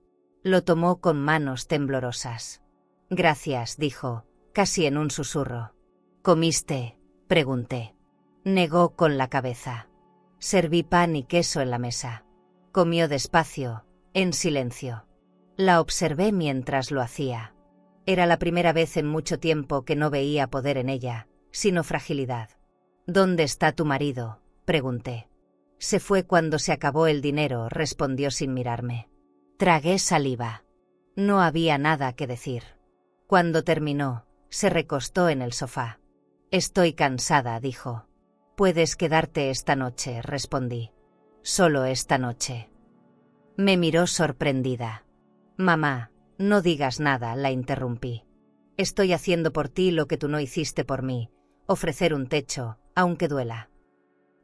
Lo tomó con manos temblorosas. «Gracias», dijo, casi en un susurro. «¿Comiste?», pregunté. Negó con la cabeza. Serví pan y queso en la mesa. Comió despacio, en silencio. La observé mientras lo hacía. Era la primera vez en mucho tiempo que no veía poder en ella, sino fragilidad. «¿Dónde está tu marido?», pregunté. «Se fue cuando se acabó el dinero», respondió sin mirarme. Tragué saliva. No había nada que decir. Cuando terminó, se recostó en el sofá. «Estoy cansada», dijo. «Puedes quedarte esta noche», respondí. «Solo esta noche». Me miró sorprendida. «Mamá, no digas nada», la interrumpí. «Estoy haciendo por ti lo que tú no hiciste por mí, ofrecer un techo, aunque duela».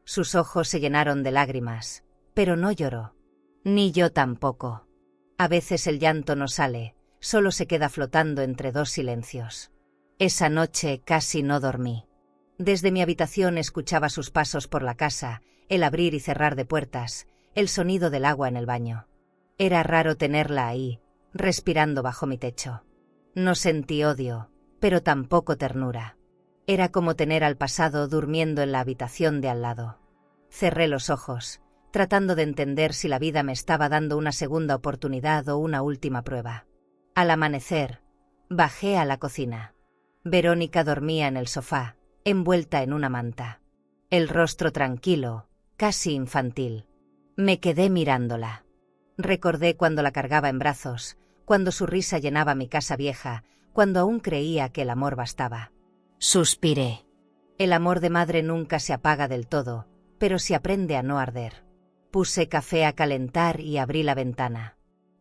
Sus ojos se llenaron de lágrimas, pero no lloró. Ni yo tampoco. A veces el llanto no sale, solo se queda flotando entre dos silencios. Esa noche casi no dormí. Desde mi habitación escuchaba sus pasos por la casa, el abrir y cerrar de puertas, el sonido del agua en el baño. Era raro tenerla ahí, respirando bajo mi techo. No sentí odio, pero tampoco ternura. Era como tener al pasado durmiendo en la habitación de al lado. Cerré los ojos, tratando de entender si la vida me estaba dando una segunda oportunidad o una última prueba. Al amanecer, bajé a la cocina. Verónica dormía en el sofá, envuelta en una manta. El rostro tranquilo, casi infantil. Me quedé mirándola. Recordé cuando la cargaba en brazos, cuando su risa llenaba mi casa vieja, cuando aún creía que el amor bastaba. Suspiré. El amor de madre nunca se apaga del todo, pero se aprende a no arder. Puse café a calentar y abrí la ventana.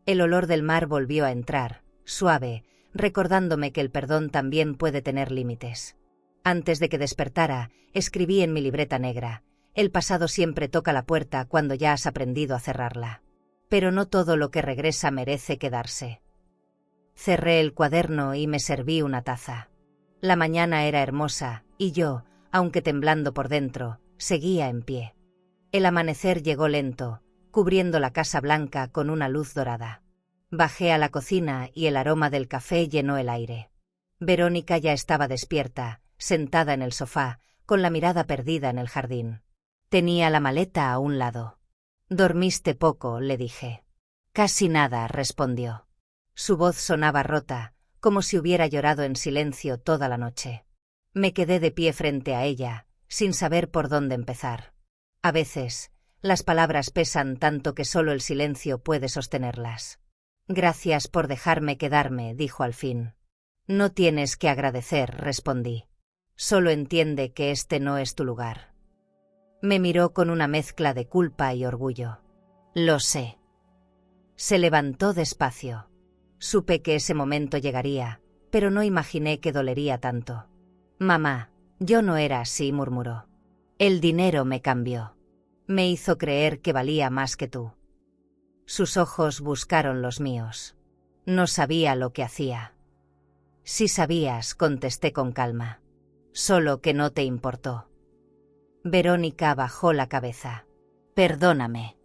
El olor del mar volvió a entrar, suave, recordándome que el perdón también puede tener límites. Antes de que despertara, escribí en mi libreta negra: «El pasado siempre toca la puerta cuando ya has aprendido a cerrarla. Pero no todo lo que regresa merece quedarse». Cerré el cuaderno y me serví una taza. La mañana era hermosa, y yo, aunque temblando por dentro, seguía en pie. El amanecer llegó lento, cubriendo la Casa Blanca con una luz dorada. Bajé a la cocina y el aroma del café llenó el aire. Verónica ya estaba despierta, sentada en el sofá, con la mirada perdida en el jardín. Tenía la maleta a un lado. «¿Dormiste poco?», le dije. «Casi nada», respondió. Su voz sonaba rota, como si hubiera llorado en silencio toda la noche. Me quedé de pie frente a ella, sin saber por dónde empezar. A veces, las palabras pesan tanto que solo el silencio puede sostenerlas. «Gracias por dejarme quedarme», dijo al fin. «No tienes que agradecer», respondí. «Solo entiende que este no es tu lugar». Me miró con una mezcla de culpa y orgullo. «Lo sé». Se levantó despacio. Supe que ese momento llegaría, pero no imaginé que dolería tanto. «Mamá, yo no era así», murmuró. «El dinero me cambió. Me hizo creer que valía más que tú». Sus ojos buscaron los míos. No sabía lo que hacía. «Sí sabías», contesté con calma. solo que no te importó. Verónica bajó la cabeza. Perdóname.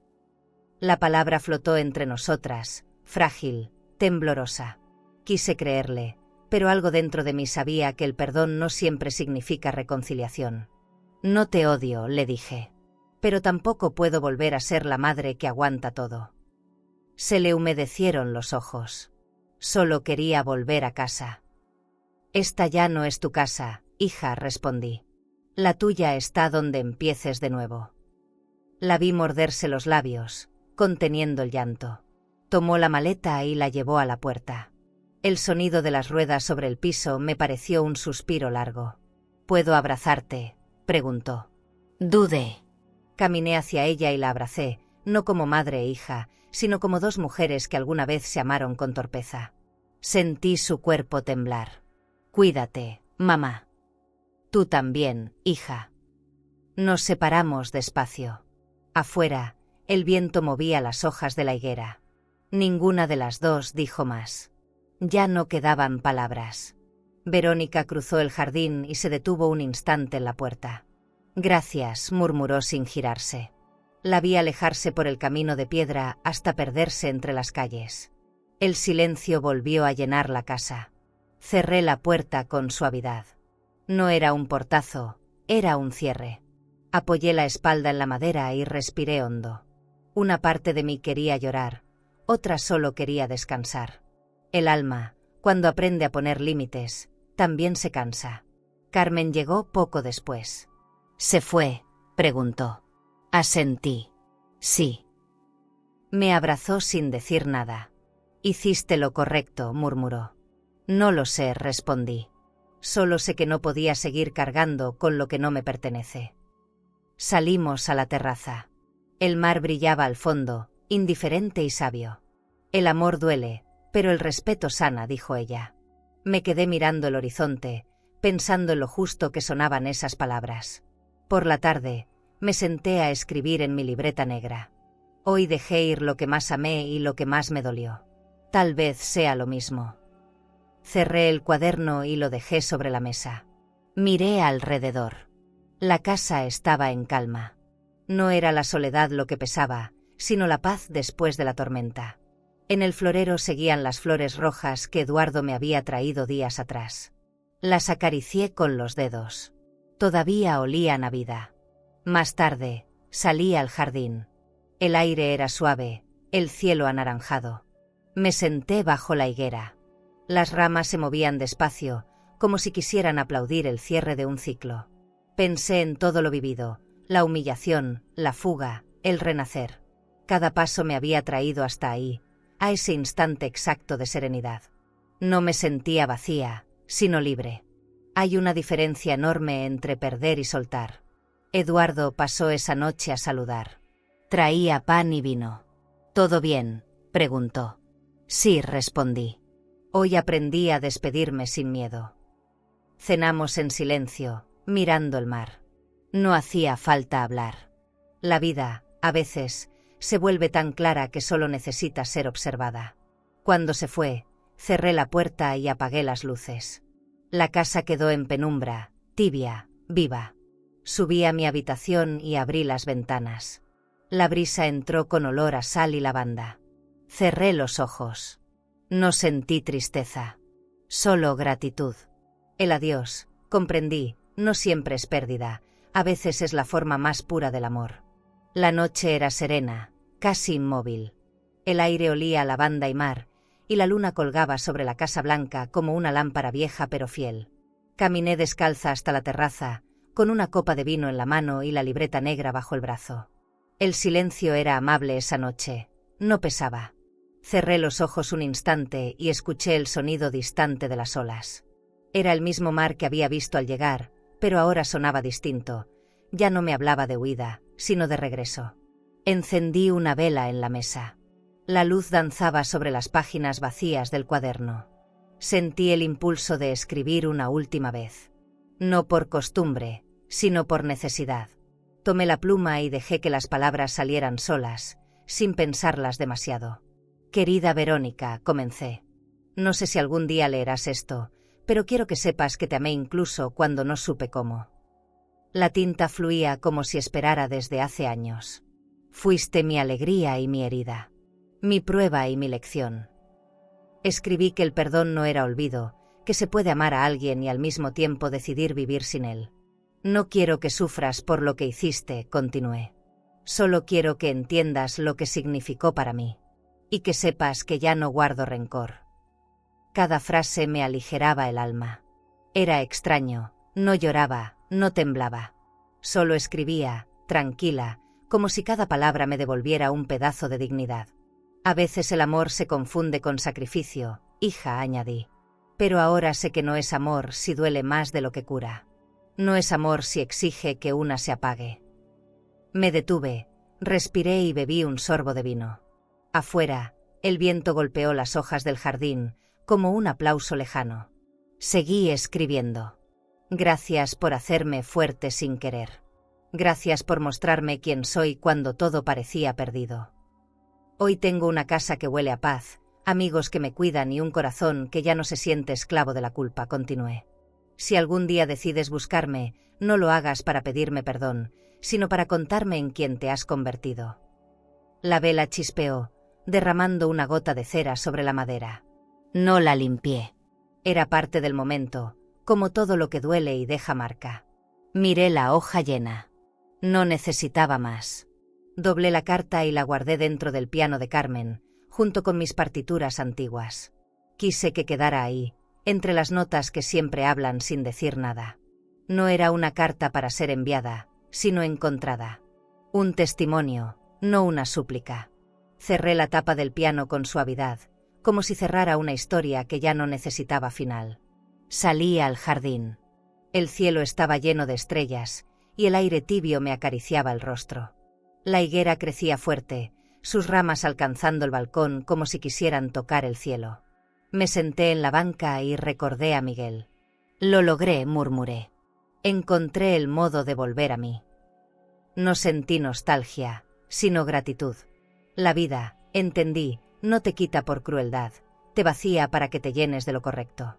La palabra flotó entre nosotras, frágil, temblorosa. Quise creerle, pero algo dentro de mí sabía que el perdón no siempre significa reconciliación. No te odio, le dije. Pero tampoco puedo volver a ser la madre que aguanta todo. Se le humedecieron los ojos. Solo quería volver a casa. Esta ya no es tu casa, hija, respondí. La tuya está donde empieces de nuevo. La vi morderse los labios, conteniendo el llanto. Tomó la maleta y la llevó a la puerta. El sonido de las ruedas sobre el piso me pareció un suspiro largo. ¿Puedo abrazarte?, preguntó. Dudé. Caminé hacia ella y la abracé, no como madre e hija, sino como dos mujeres que alguna vez se amaron con torpeza. Sentí su cuerpo temblar. Cuídate, mamá. Tú también, hija. Nos separamos despacio. Afuera, el viento movía las hojas de la higuera. Ninguna de las dos dijo más. Ya no quedaban palabras. Verónica cruzó el jardín y se detuvo un instante en la puerta. Gracias, murmuró sin girarse. La vi alejarse por el camino de piedra hasta perderse entre las calles. El silencio volvió a llenar la casa. Cerré la puerta con suavidad. No era un portazo, era un cierre. Apoyé la espalda en la madera y respiré hondo. Una parte de mí quería llorar, otra solo quería descansar. El alma, cuando aprende a poner límites, también se cansa. Carmen llegó poco después. ¿Se fue?, preguntó. Asentí. Sí. Me abrazó sin decir nada. Hiciste lo correcto, murmuró. No lo sé, respondí. Solo sé que no podía seguir cargando con lo que no me pertenece. Salimos a la terraza. El mar brillaba al fondo, indiferente y sabio. El amor duele, pero el respeto sana, dijo ella. Me quedé mirando el horizonte, pensando en lo justo que sonaban esas palabras. Por la tarde, me senté a escribir en mi libreta negra. Hoy dejé ir lo que más amé y lo que más me dolió. Tal vez sea lo mismo. Cerré el cuaderno y lo dejé sobre la mesa. Miré alrededor. La casa estaba en calma. No era la soledad lo que pesaba, sino la paz después de la tormenta. En el florero seguían las flores rojas que Eduardo me había traído días atrás. Las acaricié con los dedos. Todavía olían a vida. Más tarde, salí al jardín. El aire era suave, el cielo anaranjado. Me senté bajo la higuera. Las ramas se movían despacio, como si quisieran aplaudir el cierre de un ciclo. Pensé en todo lo vivido, la humillación, la fuga, el renacer. Cada paso me había traído hasta ahí, a ese instante exacto de serenidad. No me sentía vacía, sino libre. Hay una diferencia enorme entre perder y soltar. Eduardo pasó esa noche a saludar. Traía pan y vino. ¿Todo bien?, preguntó. Sí, respondí. Hoy aprendí a despedirme sin miedo. Cenamos en silencio, mirando el mar. No hacía falta hablar. La vida, a veces, se vuelve tan clara que solo necesita ser observada. Cuando se fue, cerré la puerta y apagué las luces. La casa quedó en penumbra, tibia, viva. Subí a mi habitación y abrí las ventanas. La brisa entró con olor a sal y lavanda. Cerré los ojos. No sentí tristeza, solo gratitud. El adiós, comprendí, no siempre es pérdida, a veces es la forma más pura del amor. La noche era serena, casi inmóvil. El aire olía a lavanda y mar, y la luna colgaba sobre la Casa Blanca como una lámpara vieja pero fiel. Caminé descalza hasta la terraza, con una copa de vino en la mano y la libreta negra bajo el brazo. El silencio era amable esa noche, no pesaba. Cerré los ojos un instante y escuché el sonido distante de las olas. Era el mismo mar que había visto al llegar, pero ahora sonaba distinto. Ya no me hablaba de huida, sino de regreso. Encendí una vela en la mesa. La luz danzaba sobre las páginas vacías del cuaderno. Sentí el impulso de escribir una última vez. No por costumbre, sino por necesidad. Tomé la pluma y dejé que las palabras salieran solas, sin pensarlas demasiado. Querida Verónica, comencé. No sé si algún día leerás esto, pero quiero que sepas que te amé incluso cuando no supe cómo. La tinta fluía como si esperara desde hace años. Fuiste mi alegría y mi herida, mi prueba y mi lección. Escribí que el perdón no era olvido, que se puede amar a alguien y al mismo tiempo decidir vivir sin él. No quiero que sufras por lo que hiciste, continué. Solo quiero que entiendas lo que significó para mí. Y que sepas que ya no guardo rencor. Cada frase me aligeraba el alma. Era extraño, no lloraba, no temblaba. Solo escribía, tranquila, como si cada palabra me devolviera un pedazo de dignidad. A veces el amor se confunde con sacrificio, hija, añadí. Pero ahora sé que no es amor si duele más de lo que cura. No es amor si exige que una se apague. Me detuve, respiré y bebí un sorbo de vino. Afuera, el viento golpeó las hojas del jardín, como un aplauso lejano. Seguí escribiendo. Gracias por hacerme fuerte sin querer. Gracias por mostrarme quién soy cuando todo parecía perdido. Hoy tengo una casa que huele a paz, amigos que me cuidan y un corazón que ya no se siente esclavo de la culpa, continué. Si algún día decides buscarme, no lo hagas para pedirme perdón, sino para contarme en quién te has convertido. La vela chispeó, derramando una gota de cera sobre la madera. No la limpié. Era parte del momento, como todo lo que duele y deja marca. Miré la hoja llena. No necesitaba más. Doblé la carta y la guardé dentro del piano de Carmen, junto con mis partituras antiguas. Quise que quedara ahí, entre las notas que siempre hablan sin decir nada. No era una carta para ser enviada, sino encontrada. Un testimonio, no una súplica. Cerré la tapa del piano con suavidad, como si cerrara una historia que ya no necesitaba final. Salí al jardín. El cielo estaba lleno de estrellas, y el aire tibio me acariciaba el rostro. La higuera crecía fuerte, sus ramas alcanzando el balcón como si quisieran tocar el cielo. Me senté en la banca y recordé a Miguel. Lo logré, murmuré. Encontré el modo de volver a mí. No sentí nostalgia, sino gratitud. La vida, entendí, no te quita por crueldad, te vacía para que te llenes de lo correcto.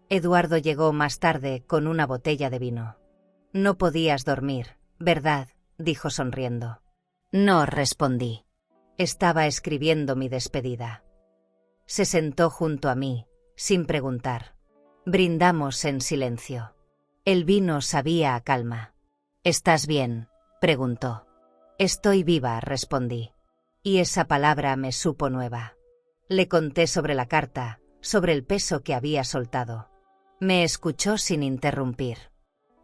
Eduardo llegó más tarde con una botella de vino. No podías dormir, ¿verdad?, dijo sonriendo. No, respondí. Estaba escribiendo mi despedida. Se sentó junto a mí, sin preguntar. Brindamos en silencio. El vino sabía a calma. ¿Estás bien?, preguntó. Estoy viva, respondí. Y esa palabra me supo nueva. Le conté sobre la carta, sobre el peso que había soltado. Me escuchó sin interrumpir.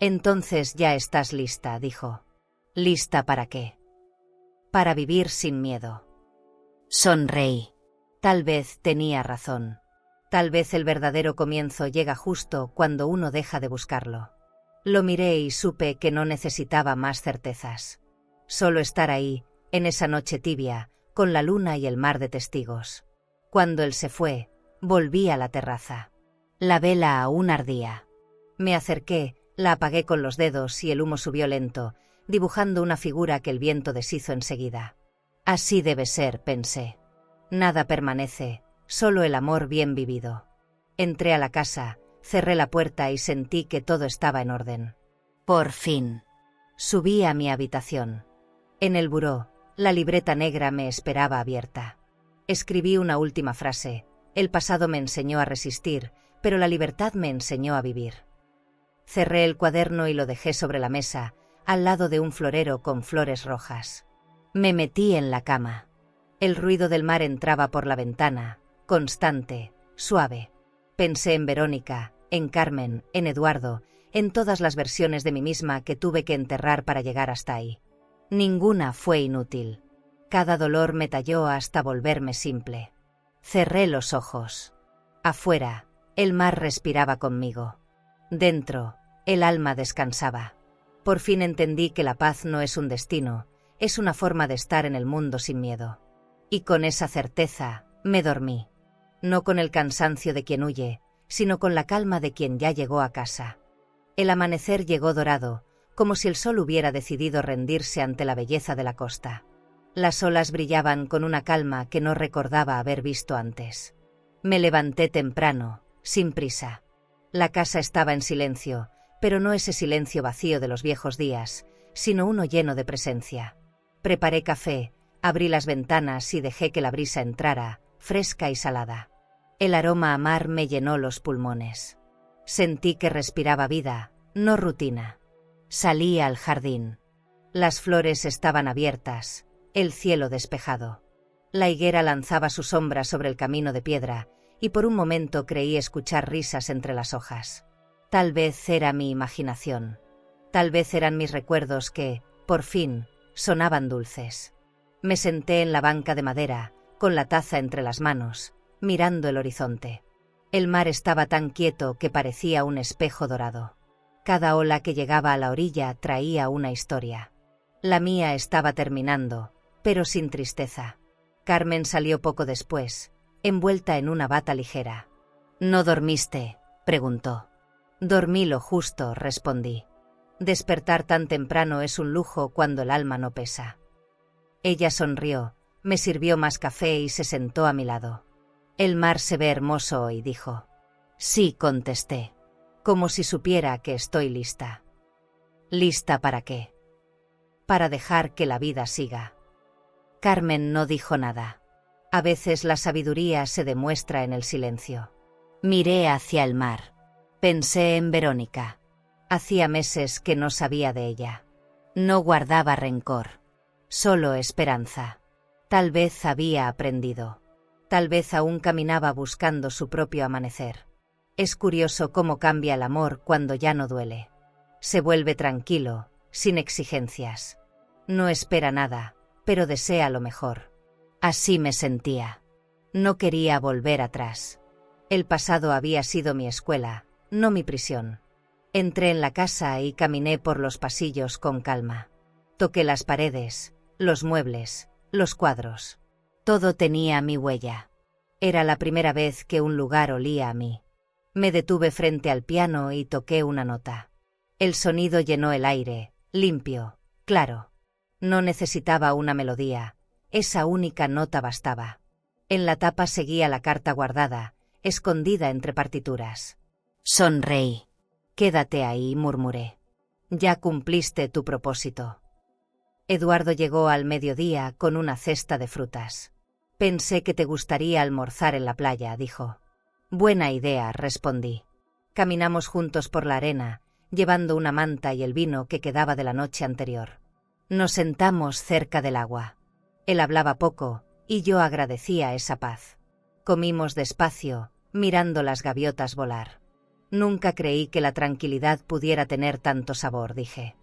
Entonces ya estás lista, dijo. ¿Lista para qué? Para vivir sin miedo. Sonreí. Tal vez tenía razón. Tal vez el verdadero comienzo llega justo cuando uno deja de buscarlo. Lo miré y supe que no necesitaba más certezas. Solo estar ahí, en esa noche tibia, con la luna y el mar de testigos. Cuando él se fue, volví a la terraza. La vela aún ardía. Me acerqué, la apagué con los dedos y el humo subió lento, dibujando una figura que el viento deshizo enseguida. Así debe ser, pensé. Nada permanece, solo el amor bien vivido. Entré a la casa, cerré la puerta y sentí que todo estaba en orden. Por fin. Subí a mi habitación. En el buró, la libreta negra me esperaba abierta. Escribí una última frase. El pasado me enseñó a resistir, pero la libertad me enseñó a vivir. Cerré el cuaderno y lo dejé sobre la mesa, al lado de un florero con flores rojas. Me metí en la cama. El ruido del mar entraba por la ventana, constante, suave. Pensé en Verónica, en Carmen, en Eduardo, en todas las versiones de mí misma que tuve que enterrar para llegar hasta ahí. Ninguna fue inútil. Cada dolor me talló hasta volverme simple. Cerré los ojos. Afuera, el mar respiraba conmigo. Dentro, el alma descansaba. Por fin entendí que la paz no es un destino, es una forma de estar en el mundo sin miedo. Y con esa certeza, me dormí. No con el cansancio de quien huye, sino con la calma de quien ya llegó a casa. El amanecer llegó dorado, como si el sol hubiera decidido rendirse ante la belleza de la costa. Las olas brillaban con una calma que no recordaba haber visto antes. Me levanté temprano, sin prisa. La casa estaba en silencio, pero no ese silencio vacío de los viejos días, sino uno lleno de presencia. Preparé café, abrí las ventanas y dejé que la brisa entrara, fresca y salada. El aroma a mar me llenó los pulmones. Sentí que respiraba vida, no rutina. Salí al jardín. Las flores estaban abiertas, el cielo despejado. La higuera lanzaba su sombra sobre el camino de piedra, y por un momento creí escuchar risas entre las hojas. Tal vez era mi imaginación. Tal vez eran mis recuerdos que, por fin, sonaban dulces. Me senté en la banca de madera, con la taza entre las manos, mirando el horizonte. El mar estaba tan quieto que parecía un espejo dorado. Cada ola que llegaba a la orilla traía una historia. La mía estaba terminando, pero sin tristeza. Carmen salió poco después, envuelta en una bata ligera. «¿No dormiste?», preguntó. «Dormí lo justo», respondí. Despertar tan temprano es un lujo cuando el alma no pesa. Ella sonrió, me sirvió más café y se sentó a mi lado. «El mar se ve hermoso hoy», dijo. «Sí», contesté, como si supiera que estoy lista. ¿Lista para qué? Para dejar que la vida siga. Carmen no dijo nada. A veces la sabiduría se demuestra en el silencio. Miré hacia el mar. Pensé en Verónica. Hacía meses que no sabía de ella. No guardaba rencor, solo esperanza. Tal vez había aprendido. Tal vez aún caminaba buscando su propio amanecer. Es curioso cómo cambia el amor cuando ya no duele. Se vuelve tranquilo, sin exigencias. No espera nada, pero desea lo mejor. Así me sentía. No quería volver atrás. El pasado había sido mi escuela, no mi prisión. Entré en la casa y caminé por los pasillos con calma. Toqué las paredes, los muebles, los cuadros. Todo tenía mi huella. Era la primera vez que un lugar olía a mí. Me detuve frente al piano y toqué una nota. El sonido llenó el aire, limpio, claro. No necesitaba una melodía, esa única nota bastaba. En la tapa seguía la carta guardada, escondida entre partituras. Sonreí. «Quédate ahí», murmuré. «Ya cumpliste tu propósito». Eduardo llegó al mediodía con una cesta de frutas. «Pensé que te gustaría almorzar en la playa», dijo. «Buena idea», respondí. Caminamos juntos por la arena, llevando una manta y el vino que quedaba de la noche anterior. Nos sentamos cerca del agua. Él hablaba poco, y yo agradecía esa paz. Comimos despacio, mirando las gaviotas volar. «Nunca creí que la tranquilidad pudiera tener tanto sabor», dije.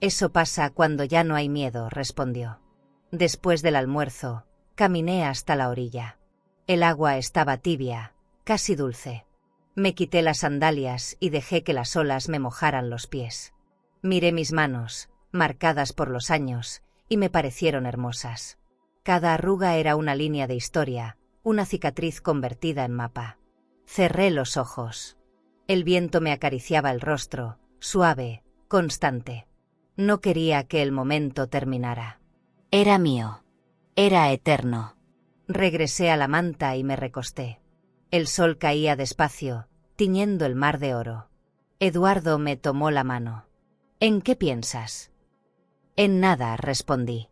«Eso pasa cuando ya no hay miedo», respondió. Después del almuerzo, caminé hasta la orilla. El agua estaba tibia, casi dulce. Me quité las sandalias y dejé que las olas me mojaran los pies. Miré mis manos, marcadas por los años, y me parecieron hermosas. Cada arruga era una línea de historia, una cicatriz convertida en mapa. Cerré los ojos. El viento me acariciaba el rostro, suave, constante. No quería que el momento terminara. Era mío. Era eterno. Regresé a la manta y me recosté. El sol caía despacio, tiñendo el mar de oro. Eduardo me tomó la mano. «¿En qué piensas?» «En nada», respondí.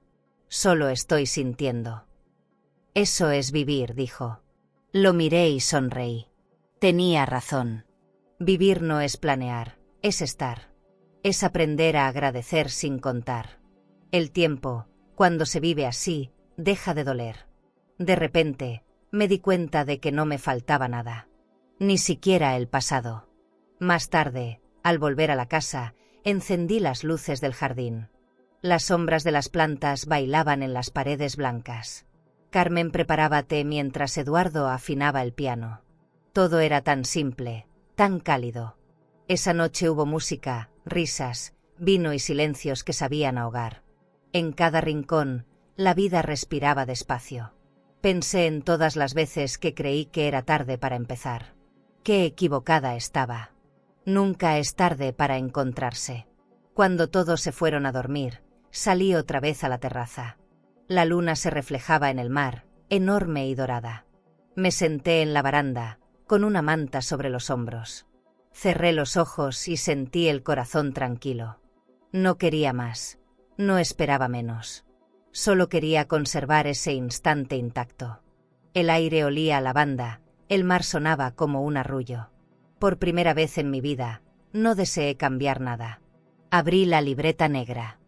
«Solo estoy sintiendo». «Eso es vivir», dijo. Lo miré y sonreí. Tenía razón. Vivir no es planear, es estar. Es aprender a agradecer sin contar. El tiempo, cuando se vive así, deja de doler. De repente, me di cuenta de que no me faltaba nada. Ni siquiera el pasado. Más tarde, al volver a la casa, encendí las luces del jardín. Las sombras de las plantas bailaban en las paredes blancas. Carmen preparaba té mientras Eduardo afinaba el piano. Todo era tan simple, tan cálido. Esa noche hubo música, risas, vino y silencios que sabían ahogar. En cada rincón, la vida respiraba despacio. Pensé en todas las veces que creí que era tarde para empezar. Qué equivocada estaba. Nunca es tarde para encontrarse. Cuando todos se fueron a dormir, salí otra vez a la terraza. La luna se reflejaba en el mar, enorme y dorada. Me senté en la baranda, con una manta sobre los hombros. Cerré los ojos y sentí el corazón tranquilo. No quería más. No esperaba menos. Solo quería conservar ese instante intacto. El aire olía a lavanda, el mar sonaba como un arrullo. Por primera vez en mi vida, no deseé cambiar nada. Abrí la libreta negra.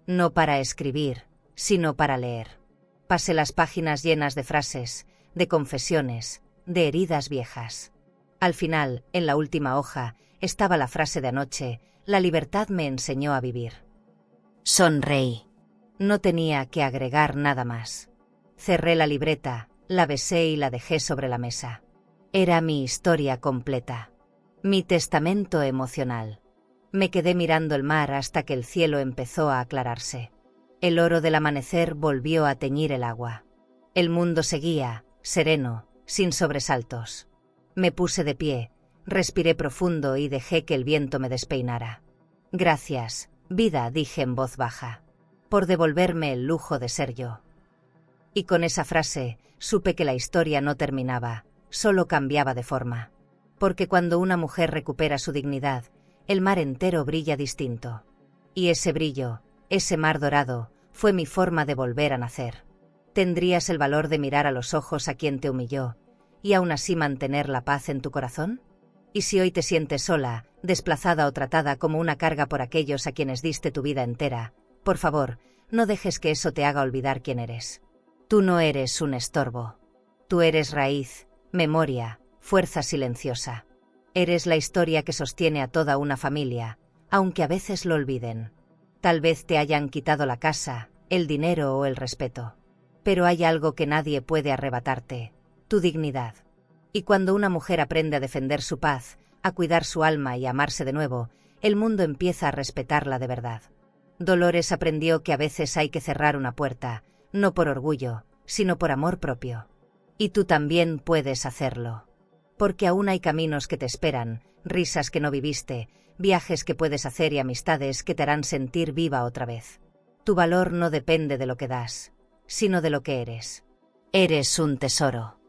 No para escribir, sino para leer. Pasé las páginas llenas de frases, de confesiones, de heridas viejas. Al final, en la última hoja, estaba la frase de anoche: la libertad me enseñó a vivir. Sonreí. No tenía que agregar nada más. Cerré la libreta, la besé y la dejé sobre la mesa. Era mi historia completa. Mi testamento emocional. Me quedé mirando el mar hasta que el cielo empezó a aclararse. El oro del amanecer volvió a teñir el agua. El mundo seguía, sereno, sin sobresaltos. Me puse de pie, respiré profundo y dejé que el viento me despeinara. Gracias, vida, dije en voz baja, por devolverme el lujo de ser yo. Y con esa frase, supe que la historia no terminaba, solo cambiaba de forma. Porque cuando una mujer recupera su dignidad, el mar entero brilla distinto. Y ese brillo, ese mar dorado, fue mi forma de volver a nacer. ¿Tendrías el valor de mirar a los ojos a quien te humilló, y aún así mantener la paz en tu corazón? Y si hoy te sientes sola, desplazada o tratada como una carga por aquellos a quienes diste tu vida entera, por favor, no dejes que eso te haga olvidar quién eres. Tú no eres un estorbo. Tú eres raíz, memoria, fuerza silenciosa. Eres la historia que sostiene a toda una familia, aunque a veces lo olviden. Tal vez te hayan quitado la casa, el dinero o el respeto. Pero hay algo que nadie puede arrebatarte: tu dignidad. Y cuando una mujer aprende a defender su paz, a cuidar su alma y a amarse de nuevo, el mundo empieza a respetarla de verdad. Dolores aprendió que a veces hay que cerrar una puerta, no por orgullo, sino por amor propio. Y tú también puedes hacerlo. Porque aún hay caminos que te esperan, risas que no viviste, viajes que puedes hacer y amistades que te harán sentir viva otra vez. Tu valor no depende de lo que das, sino de lo que eres. Eres un tesoro.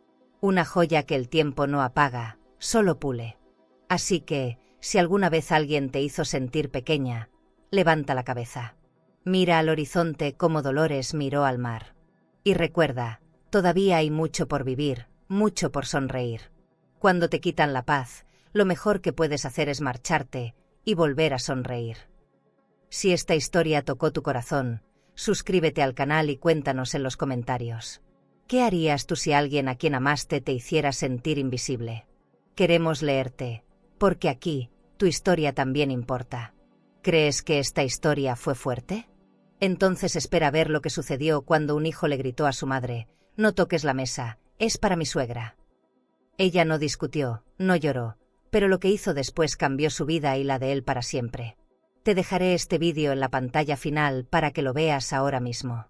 Una joya que el tiempo no apaga, solo pule. Así que, si alguna vez alguien te hizo sentir pequeña, levanta la cabeza. Mira al horizonte como Dolores miró al mar. Y recuerda, todavía hay mucho por vivir, mucho por sonreír. Cuando te quitan la paz, lo mejor que puedes hacer es marcharte y volver a sonreír. Si esta historia tocó tu corazón, suscríbete al canal y cuéntanos en los comentarios. ¿Qué harías tú si alguien a quien amaste te hiciera sentir invisible? Queremos leerte, porque aquí, tu historia también importa. ¿Crees que esta historia fue fuerte? Entonces espera ver lo que sucedió cuando un hijo le gritó a su madre: «No toques la mesa, es para mi suegra». Ella no discutió, no lloró, pero lo que hizo después cambió su vida y la de él para siempre. Te dejaré este vídeo en la pantalla final para que lo veas ahora mismo.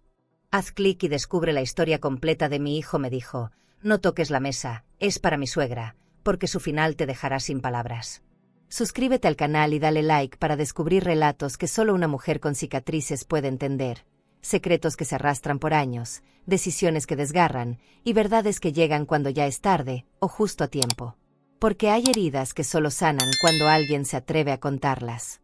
Haz clic y descubre la historia completa de «Mi hijo me dijo, no toques la mesa, es para mi suegra», porque su final te dejará sin palabras. Suscríbete al canal y dale like para descubrir relatos que solo una mujer con cicatrices puede entender, secretos que se arrastran por años, decisiones que desgarran y verdades que llegan cuando ya es tarde o justo a tiempo. Porque hay heridas que solo sanan cuando alguien se atreve a contarlas.